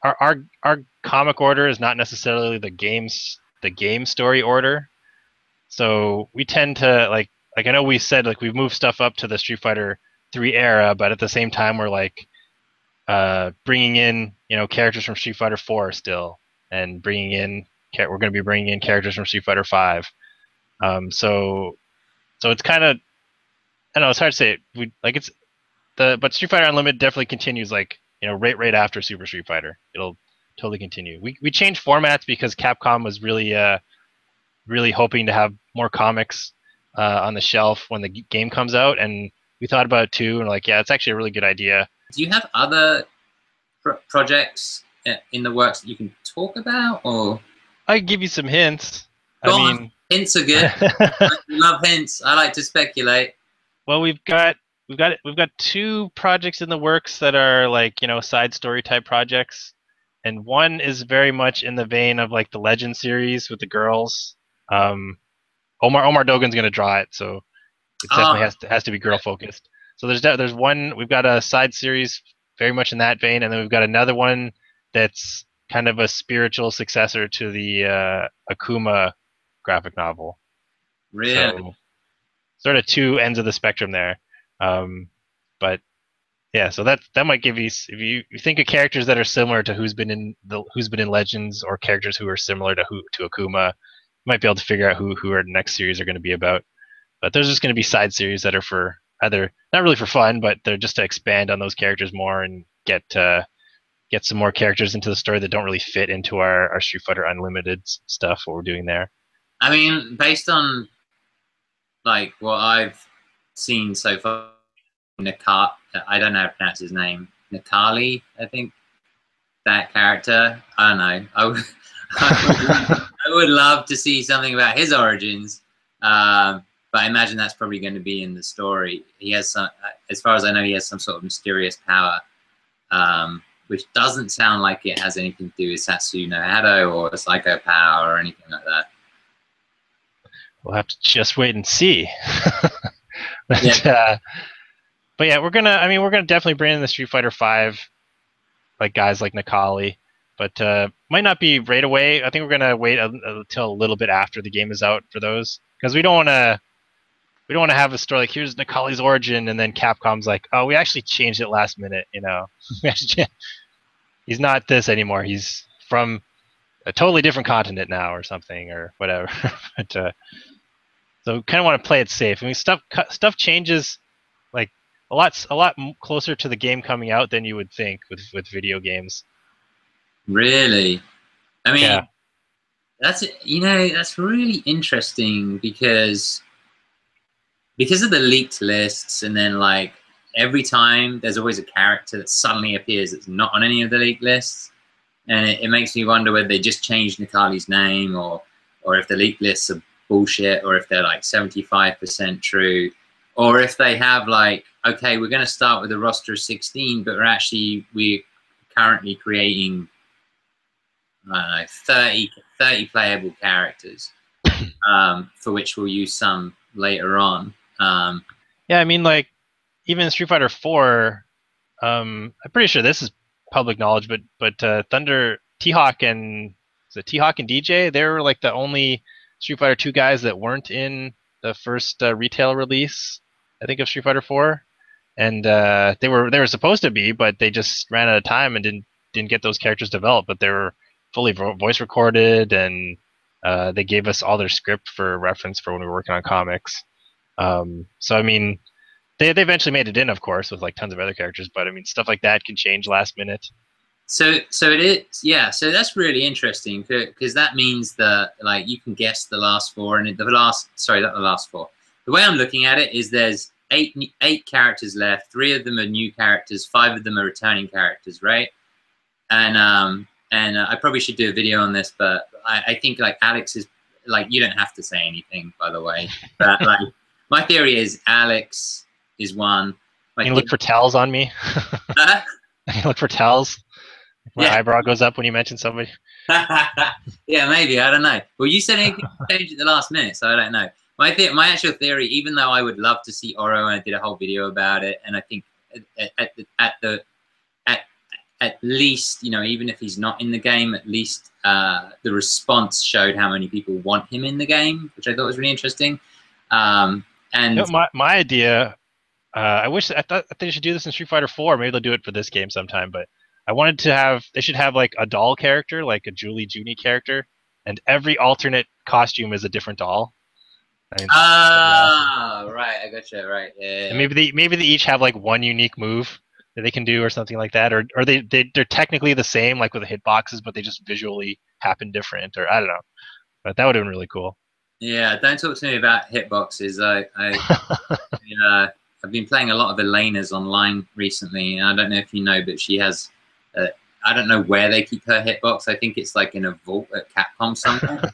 our comic order is not necessarily the game story order. So we tend to like I know we said like we've moved stuff up to the Street Fighter 3 era, but at the same time we're like bringing in characters from Street Fighter 4 still, and we're going to be bringing in characters from Street Fighter 5. So it's kind of, I don't know, it's hard to say. But Street Fighter Unlimited definitely continues like right after Super Street Fighter. It'll totally continue. We changed formats because Capcom was really hoping to have more comics on the shelf when the game comes out, and we thought about it too, and like, yeah, it's actually a really good idea. Do you have other projects in the works that you can talk about, or? I can give you some hints. Hints are good. I love hints. I like to speculate. Well, we've got 2 projects in the works that are like side story type projects, and one is very much in the vein of like the Legend series with the girls. Omar Dogan's going to draw it, so it definitely has to be girl focused. So there's one, we've got a side series very much in that vein, and then we've got another one that's kind of a spiritual successor to the Akuma graphic novel. Really? So, sort of 2 ends of the spectrum there. But Yeah, so that might give you, if you think of characters that are similar to who's been in Legends, or characters who are similar to Akuma, you might be able to figure out who our next series are going to be about. But there's just going to be side series that are for either not really for fun, but they're just to expand on those characters more and get some more characters into the story that don't really fit into our Street Fighter Unlimited stuff. What we're doing there. I mean, based on like what I've seen so far, Nakat, I don't know how to pronounce his name. Nakali, I think that character. I don't know. I would love to see something about his origins, but I imagine that's probably going to be in the story. He has some, as far as I know, he has some sort of mysterious power, which doesn't sound like it has anything to do with Satsu no Hado or a psycho power or anything like that. We'll have to just wait and see. but, Yeah. But yeah, we're gonna definitely bring in the Street Fighter V, like guys like Nakali, but might not be right away. I think we're gonna wait until a little bit after the game is out for those, because we don't want to have a story like, here's Nakali's origin, and then Capcom's like, oh, we actually changed it last minute. He's not this anymore. He's from a totally different continent now, or something, or whatever. But so we kind of want to play it safe. I mean, stuff changes like a lot closer to the game coming out than you would think with video games. Really? I mean, yeah. That's really interesting because of the leaked lists, and then like every time there's always a character that suddenly appears that's not on any of the leaked lists, and it makes me wonder whether they just changed Nakali's name, or if the leaked lists are bullshit, or if they're like 75% true, or if they have like, okay, we're going to start with a roster of 16, but we're currently creating, I don't know, 30 playable characters, for which we'll use some later on. Yeah, I mean, like, even Street Fighter 4, I'm pretty sure this is public knowledge, but Thunder, T-Hawk and DJ, they were like the only Street Fighter 2 guys that weren't in the first retail release, I think, of Street Fighter 4, and they were supposed to be, but they just ran out of time and didn't get those characters developed. But they were fully voice recorded, and they gave us all their script for reference for when we were working on comics. So I mean, they eventually made it in, of course, with like tons of other characters. But I mean, stuff like that can change last minute. So it is, yeah. So that's really interesting, because that means that like you can guess the last four, and not the last four. The way I'm looking at it is there's eight characters left. 3 of them are new characters. 5 of them are returning characters, right? And I probably should do a video on this, but I think like Alex is like, you don't have to say anything, by the way. But like, my theory is Alex is one. You can look for tells on me. Huh? You can look for tells. My eyebrow goes up when you mention somebody. Yeah, maybe. I don't know. Well, you said anything changed at the last minute, so I don't know. My actual theory, even though I would love to see Oro, and I did a whole video about it, and I think at least, even if he's not in the game, at least the response showed how many people want him in the game, which I thought was really interesting. And my idea, I thought they should do this in Street Fighter 4. Maybe they'll do it for this game sometime, but I wanted to they should have like a doll character, like a Julie Junie character, and every alternate costume is a different doll. Awesome. Right, I gotcha. Right, yeah. And maybe they each have like one unique move that they can do, or something like that, or they're technically the same, like with the hitboxes, but they just visually happen different, or I don't know. But that would have been really cool. Yeah, don't talk to me about hitboxes. I've been playing a lot of Elena's online recently, and I don't know if you know, but she has. I don't know where they keep her hitbox. I think it's like in a vault at Capcom somewhere.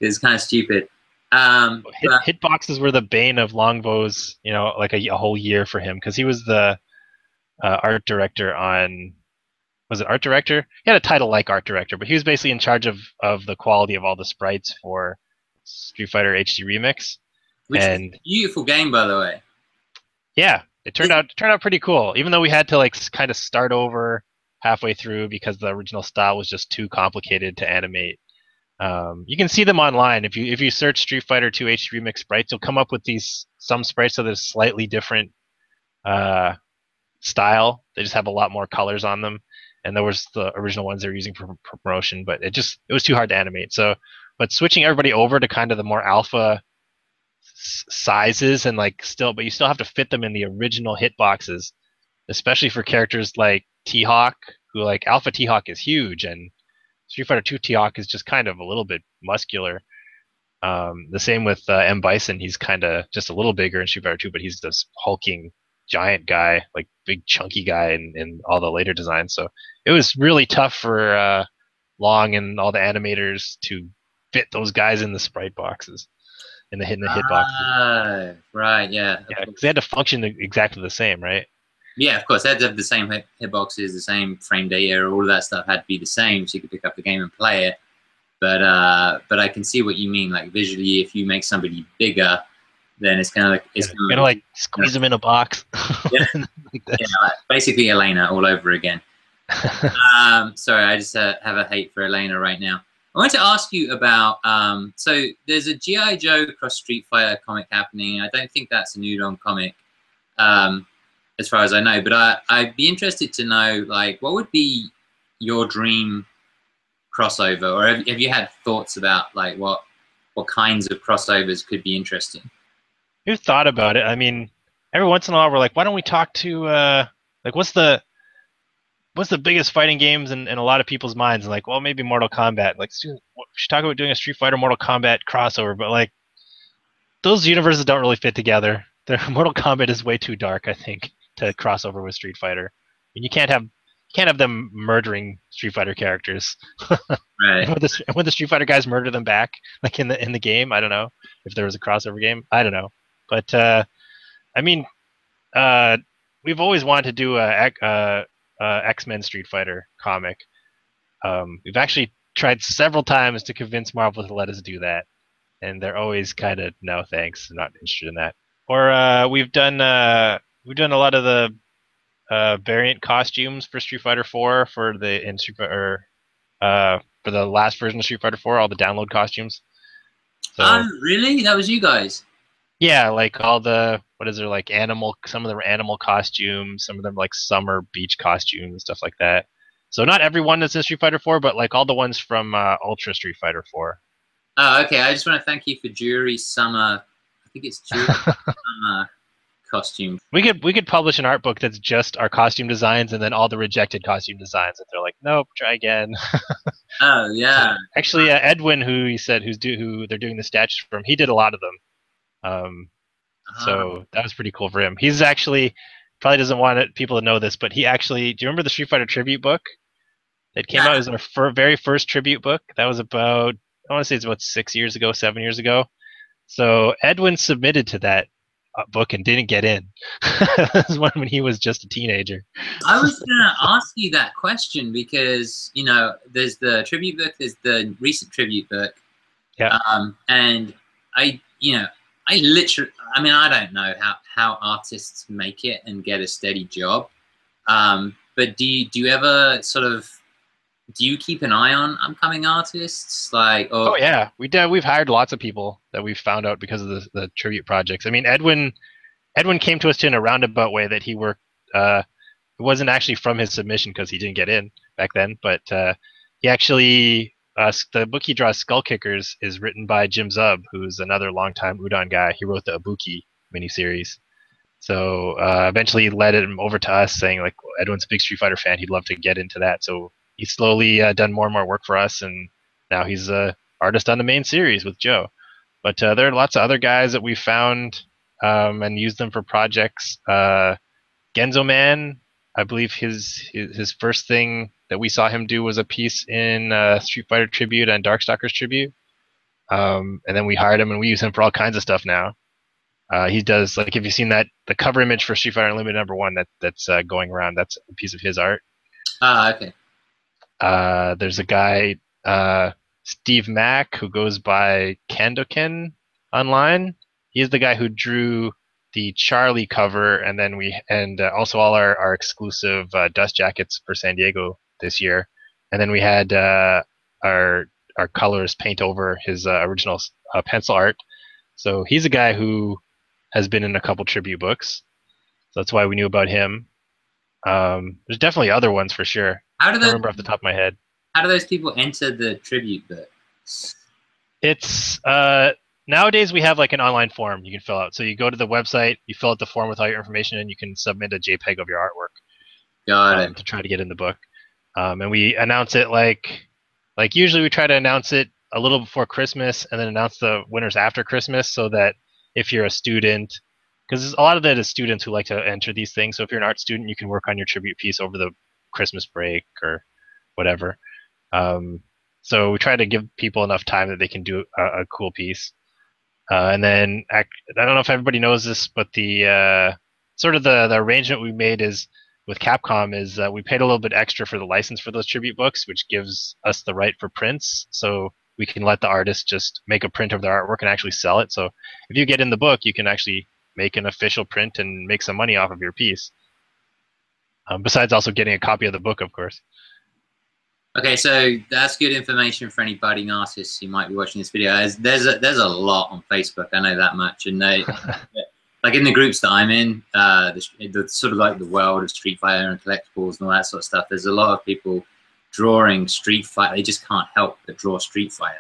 It's kind of stupid. Hitboxes were the bane of Longbow's, like a whole year for him, because he was the art director on. Was it art director? He had a title like art director, but he was basically in charge of the quality of all the sprites for Street Fighter HD Remix. Which is a beautiful game, by the way. Yeah, it turned out pretty cool, even though we had to like kind of start over halfway through because the original style was just too complicated to animate. You can see them online if you search Street Fighter 2 HD Remix sprites. You'll come up with some sprites that are slightly different uh, style. They just have a lot more colors on them, and there was the original ones they were using for promotion, but it was too hard to animate. So, but switching everybody over to kind of the more alpha sizes and like still, but you still have to fit them in the original hitboxes, especially for characters like T-Hawk, who like Alpha T-Hawk is huge, and Street Fighter 2 T-Hawk is just kind of a little bit muscular. The same with M Bison. He's kind of just a little bigger in Street Fighter 2, but he's this hulking giant guy, like big chunky guy in all the later designs. So it was really tough for Long and all the animators to fit those guys in the sprite boxes, in the hitboxes. Right, yeah. Yeah, because they had to function exactly the same, right? Yeah, of course. They had to have the same hitboxes, the same frame data, all of that stuff had to be the same so you could pick up the game and play it. But I can see what you mean. Like visually, if you make somebody bigger, then it's kind of like it's gonna like squeeze them in a box. Yeah, like like basically Elena all over again. Sorry, I just have a hate for Elena right now. I want to ask you about so there's a G.I. Joe cross Street Fighter comic happening. I don't think that's an Udon comic, as far as I know. But I'd be interested to know, like, what would be your dream crossover, or have you had thoughts about like what kinds of crossovers could be interesting? We've thought about it. I mean, every once in a while we're like, why don't we talk to like what's the biggest fighting games in a lot of people's minds? And like, well, maybe Mortal Kombat. Like, we should talk about doing a Street Fighter Mortal Kombat crossover, but like those universes don't really fit together. Mortal Kombat is way too dark, I think, to cross over with Street Fighter. And you can't have them murdering Street Fighter characters. Right. When the Street Fighter guys murder them back, like in the game, I don't know if there was a crossover game. I don't know, but I mean, we've always wanted to do a X-Men Street Fighter comic. We've actually tried several times to convince Marvel to let us do that, and they're always kind of no thanks, I'm not interested in that. Or we've done a lot of the variant costumes for Street Fighter 4 for the last version of Street Fighter 4, all the download costumes. So, really? That was you guys? Yeah, like all the like animal. Some of them are animal costumes. Some of them like summer beach costumes and stuff like that. So not everyone is in Street Fighter 4, but like all the ones from Ultra Street Fighter 4. Oh, okay. I just want to thank you for Jury Summer. I think it's Jury Summer costume. We could publish an art book that's just our costume designs and then all the rejected costume designs that they're like, nope, try again. Oh yeah. Actually, Edwin, who they're doing the statues from, he did a lot of them. So that was pretty cool for him. He's actually probably doesn't want people to know this, but he actually, do you remember the Street Fighter tribute book that came out? It was our very first tribute book. That was about, I want to say it's about 7 years ago. So Edwin submitted to that book and didn't get in. That was when he was just a teenager. I was gonna ask you that question because there's the tribute book, there's the recent tribute book, yeah, and I don't know how artists make it and get a steady job, but do you ever do you keep an eye on upcoming artists? Oh yeah, we've hired lots of people that we've found out because of the tribute projects. I mean, Edwin came to us in a roundabout way that he worked. It wasn't actually from his submission because he didn't get in back then, but he actually the book he draws, Skull Kickers, is written by Jim Zub, who's another longtime Udon guy. He wrote the Ibuki miniseries. So eventually he led him over to us, saying like, well, Edwin's a big Street Fighter fan. He'd love to get into that. So he's slowly done more and more work for us, and now he's an artist on the main series with Joe. But there are lots of other guys that we found and used them for projects. Genzo Man, I believe his first thing that we saw him do was a piece in Street Fighter Tribute and Darkstalkers Tribute. And then we hired him, and we use him for all kinds of stuff now. He does, like, if you've seen the cover image for Street Fighter Unlimited #1 that's going around, that's a piece of his art. Okay. There's a guy, Steve Mack, who goes by Kandoken online. He's the guy who drew the Charlie cover, and then also all our exclusive dust jackets for San Diego this year. And then we had our colors paint over his original pencil art. So he's a guy who has been in a couple tribute books. So that's why we knew about him. There's definitely other ones for sure. How do Can't those remember off the top of my head. how do those people enter the tribute books? It's nowadays we have like an online form you can fill out. So you go to the website, you fill out the form with all your information, and you can submit a JPEG of your artwork Got it. to try to get in the book. And we announce it like usually we try to announce it a little before Christmas and then announce the winners after Christmas, so that if you're a student, because a lot of it is students who like to enter these things. So if you're an art student, you can work on your tribute piece over the Christmas break or whatever. Um, so we try to give people enough time that they can do a cool piece. And then I don't know if everybody knows this, but the sort of the arrangement we made is with Capcom is we paid a little bit extra for the license for those tribute books, which gives us the right for prints. So we can let the artist just make a print of their artwork and actually sell it. So if you get in the book, you can actually make an official print and make some money off of your piece. Besides also getting a copy of the book, of course. Okay, so that's good information for any budding artists who might be watching this video. There's a lot on Facebook. I know that much, and they like in the groups that I'm in, the sort of like the world of Street Fighter and collectibles and all that sort of stuff. There's a lot of people drawing Street Fighter. They just can't help but draw Street Fighter.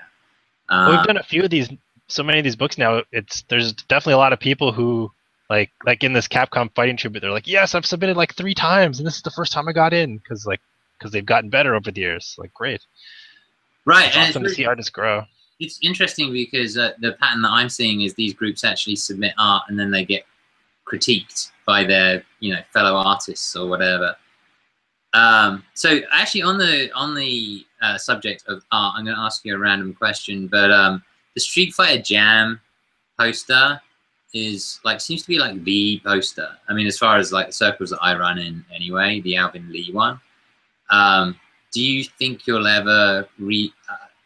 Well, we've done a few of these, so many of these books now. There's definitely a lot of people who like in this Capcom fighting tribute. They're like, yes, I've submitted like 3 times, and this is the first time I got in because they've gotten better over the years. Like, great. Right. It's awesome to see artists grow. It's interesting because the pattern that I'm seeing is these groups actually submit art and then they get critiqued by their fellow artists or whatever. So actually on the subject of art, I'm going to ask you a random question, but the Street Fighter Jam poster seems to be like the poster. I mean, as far as like the circles that I run in anyway, the Alvin Lee one. Do you think you'll ever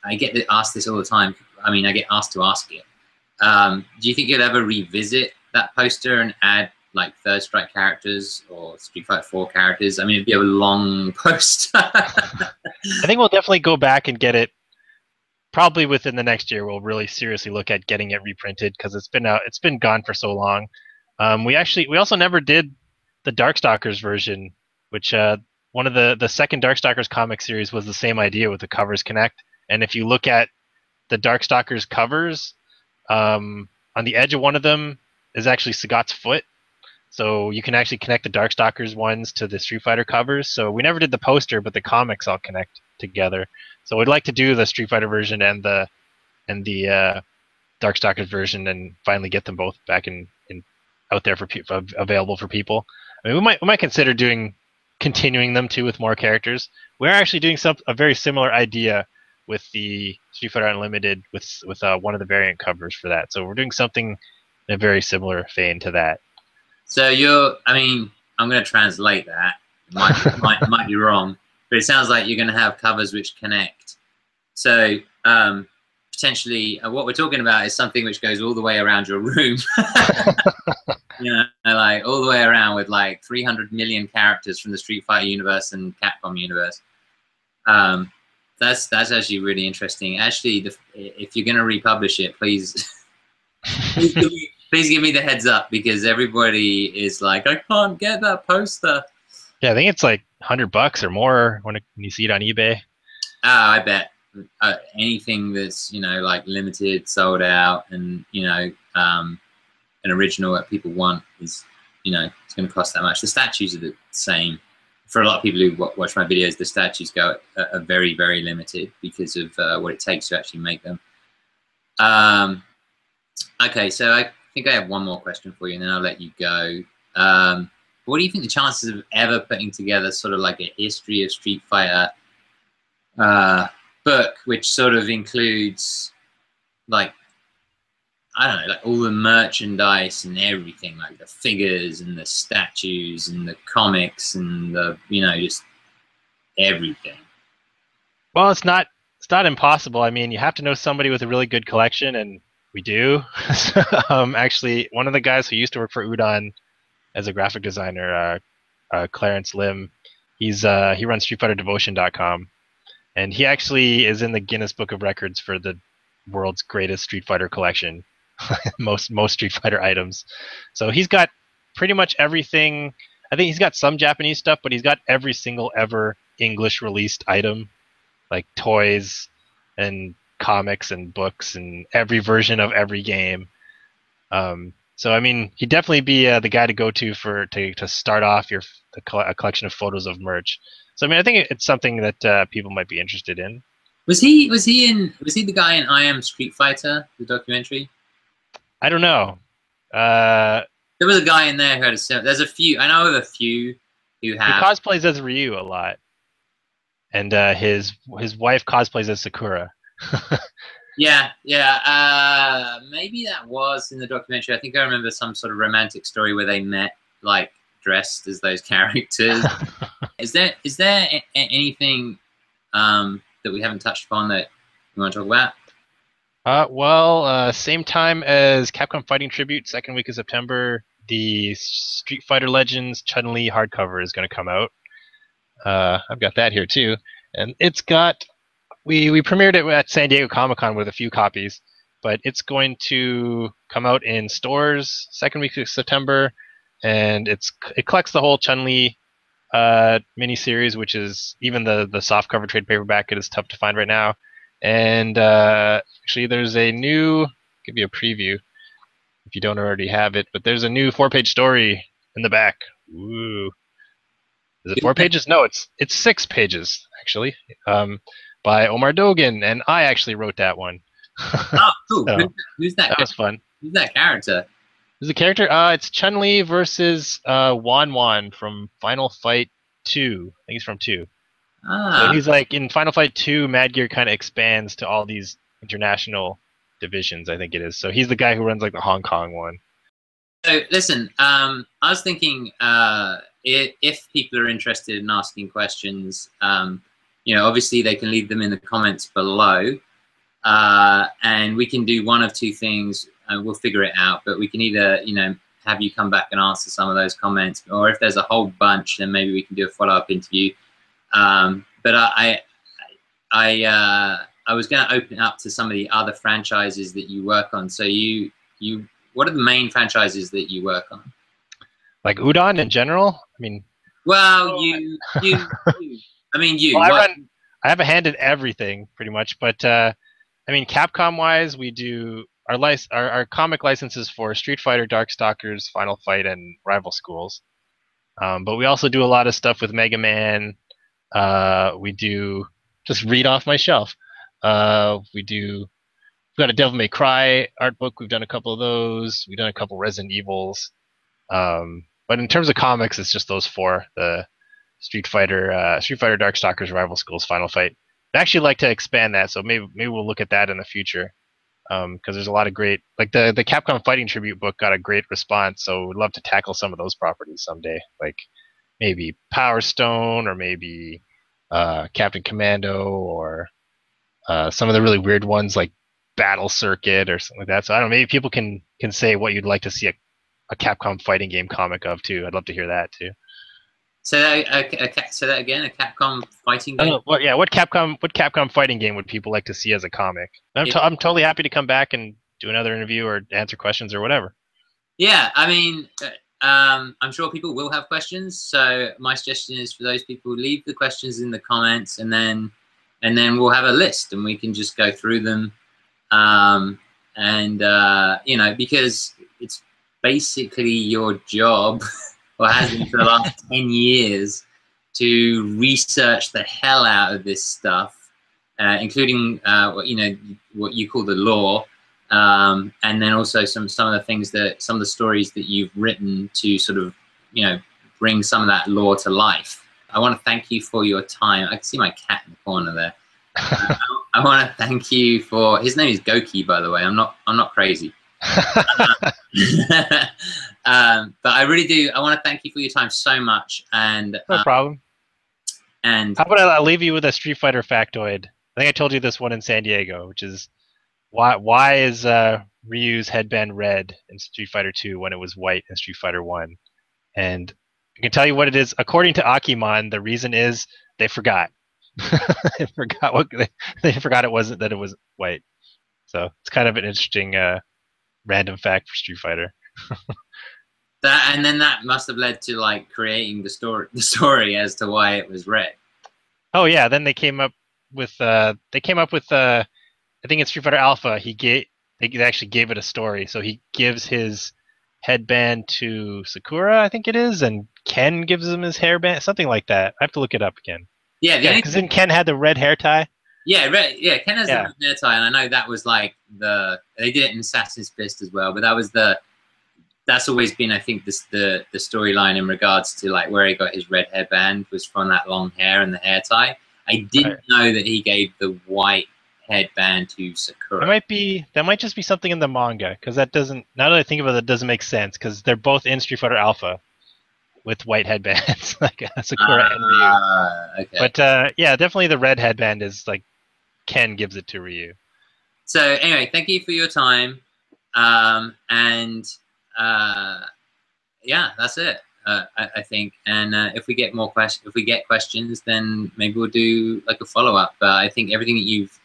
I get asked this all the time. I mean, I get asked to ask it. Do you think you'll ever revisit that poster and add like Third Strike characters or Street Fighter 4 characters? I mean, it'd be a long poster. I think we'll definitely go back and get it. Probably within the next year, we'll really seriously look at getting it reprinted because it's been gone for so long. We also never did the Darkstalkers version, which one of the second Darkstalkers comic series was the same idea with the covers connect. And if you look at the Darkstalkers covers, on the edge of one of them is actually Sagat's foot. So you can actually connect the Darkstalkers ones to the Street Fighter covers. So we never did the poster, but the comics all connect together. So we'd like to do the Street Fighter version and the Darkstalkers version and finally get them both back in out there for available for people. I mean, we might consider continuing them too with more characters. We're actually doing a very similar idea with the Street Fighter Unlimited with one of the variant covers for that. So we're doing something in a very similar vein to that. So I'm going to translate that. It might be wrong, but it sounds like you're going to have covers which connect. So potentially what we're talking about is something which goes all the way around your room. Like all the way around with like 300 million characters from the Street Fighter universe and Capcom universe. That's actually really interesting. Actually, if you're going to republish it, please give me the heads up because everybody is like, I can't get that poster. Yeah, I think it's like $100 or more when you see it on eBay. I bet anything that's like limited, sold out, and an original that people want is it's going to cost that much. The statues are the same. For a lot of people who watch my videos, the statues are very, very limited because of what it takes to actually make them. Okay, so I think I have one more question for you, and then I'll let you go. What do you think the chances of ever putting together sort of like a history of Street Fighter book, which sort of includes like, I don't know, like all the merchandise and everything, like the figures and the statues and the comics and the, just everything? Well, it's not impossible. I mean, you have to know somebody with a really good collection, and we do. Actually, one of the guys who used to work for Udon as a graphic designer, Clarence Lim, he runs StreetFighterDevotion.com, and he actually is in the Guinness Book of Records for the world's greatest Street Fighter collection. most Street Fighter items. So he's got pretty much everything. I think he's got some Japanese stuff, but he's got every single ever English released item, like toys and comics and books and every version of every game. So I mean, he'd definitely be the guy to go to to start off a collection of photos of merch. So I mean, I think it's something that people might be interested in. Was he the guy in I Am Street Fighter, the documentary? I don't know. There was a guy in there who had a. There's a few. I know of a few who have. He cosplays as Ryu a lot, and his wife cosplays as Sakura. Yeah. Maybe that was in the documentary. I think I remember some sort of romantic story where they met, like dressed as those characters. Is there anything that we haven't touched upon that you want to talk about? Same time as Capcom Fighting Tribute, second week of September, the Street Fighter Legends Chun-Li hardcover is going to come out. I've got that here too, and it's got. We premiered it at San Diego Comic-Con with a few copies, but it's going to come out in stores second week of September, and it collects the whole Chun-Li miniseries, which is even the softcover trade paperback. It is tough to find right now, and actually there's a new. Give you a preview if you don't already have it, but there's a new 4-page story in the back. Ooh, is it 4 pages? No, it's 6 pages actually. By Omar Dogan, and I actually wrote that one. Oh, cool. So, who's that? That was fun. Who's that character? Who's the character? It's Chun-Li versus Wan Wan from Final Fight 2. I think he's from 2. So he's like, in Final Fight 2, Mad Gear kind of expands to all these international divisions, I think it is. So he's the guy who runs like the Hong Kong one. So listen, I was thinking if people are interested in asking questions, obviously they can leave them in the comments below, and we can do one of two things. We'll figure it out, but we can either, have you come back and answer some of those comments, or if there's a whole bunch, then maybe we can do a follow-up interview. But I was going to open it up to some of the other franchises that you work on. So what are the main franchises that you work on? Like Udon in general? I mean, well, you. Well, I have a hand in everything pretty much, but I mean, Capcom-wise, we do our comic licenses for Street Fighter, Darkstalkers, Final Fight, and Rival Schools. But we also do a lot of stuff with Mega Man. We do just read off my shelf. We've got a Devil May Cry art book. We've done a couple of those. We've done a couple Resident Evils. But in terms of comics, it's just those 4: the Street Fighter, Darkstalkers, Rival Schools, Final Fight. I'd actually like to expand that, so maybe we'll look at that in the future, because there's a lot of great, like the Capcom Fighting Tribute book got a great response, so we'd love to tackle some of those properties someday, like maybe Power Stone, or maybe Captain Commando, or some of the really weird ones like Battle Circuit or something like that. So I don't know, maybe people can say what you'd like to see a Capcom fighting game comic of too. I'd love to hear that too. So that again, a Capcom fighting game? What Capcom fighting game would people like to see as a comic? I'm totally happy to come back and do another interview or answer questions or whatever. Yeah, I mean, I'm sure people will have questions. So my suggestion is for those people, leave the questions in the comments, and then we'll have a list and we can just go through them. Because it's basically your job. Or has been for the last 10 years, to research the hell out of this stuff, including what you call the lore, and then also some of the stories that you've written to sort of bring some of that lore to life. I want to thank you for your time. I can see my cat in the corner there. I want to thank you for. His name is Goki, by the way. I'm not crazy. But I really do. I want to thank you for your time so much. And no problem. And how about I'll leave you with a Street Fighter factoid. I think I told you this one in San Diego, which is why is Ryu's headband red in Street Fighter 2 when it was white in Street Fighter 1? And I can tell you what it is. According to Akimon, the reason is they forgot. They forgot it was white. So it's kind of an interesting random fact for Street Fighter. That and then that must have led to like creating the story as to why it was red. Oh yeah, then they came up with I think in Street Fighter Alpha they actually gave it a story. So he gives his headband to Sakura, I think it is, and Ken gives him his hairband, something like that. I have to look it up again. Yeah, the Yeah, only because then Ken had the red hair tie. yeah, red, yeah, Ken has Yeah, the red tie, and I know that was like they did it in Assassin's Fist as well, but that's always been I think the storyline in regards to like where he got his red hairband was from that long hair and the hair tie. I right. didn't know that he gave the white headband to Sakura. That might just be something in the manga because that doesn't. Now that I think about it, doesn't make sense because they're both in Street Fighter Alpha with white headbands, like Sakura and Ryu. Okay. But yeah, definitely the red headband is like Ken gives it to Ryu. So anyway, thank you for your time, and yeah, that's it. I think, and if we get questions, then maybe we'll do like a follow up. But I think everything that you've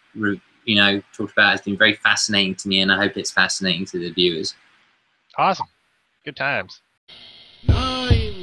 talked about has been very fascinating to me, and I hope it's fascinating to the viewers. Awesome, good times. 9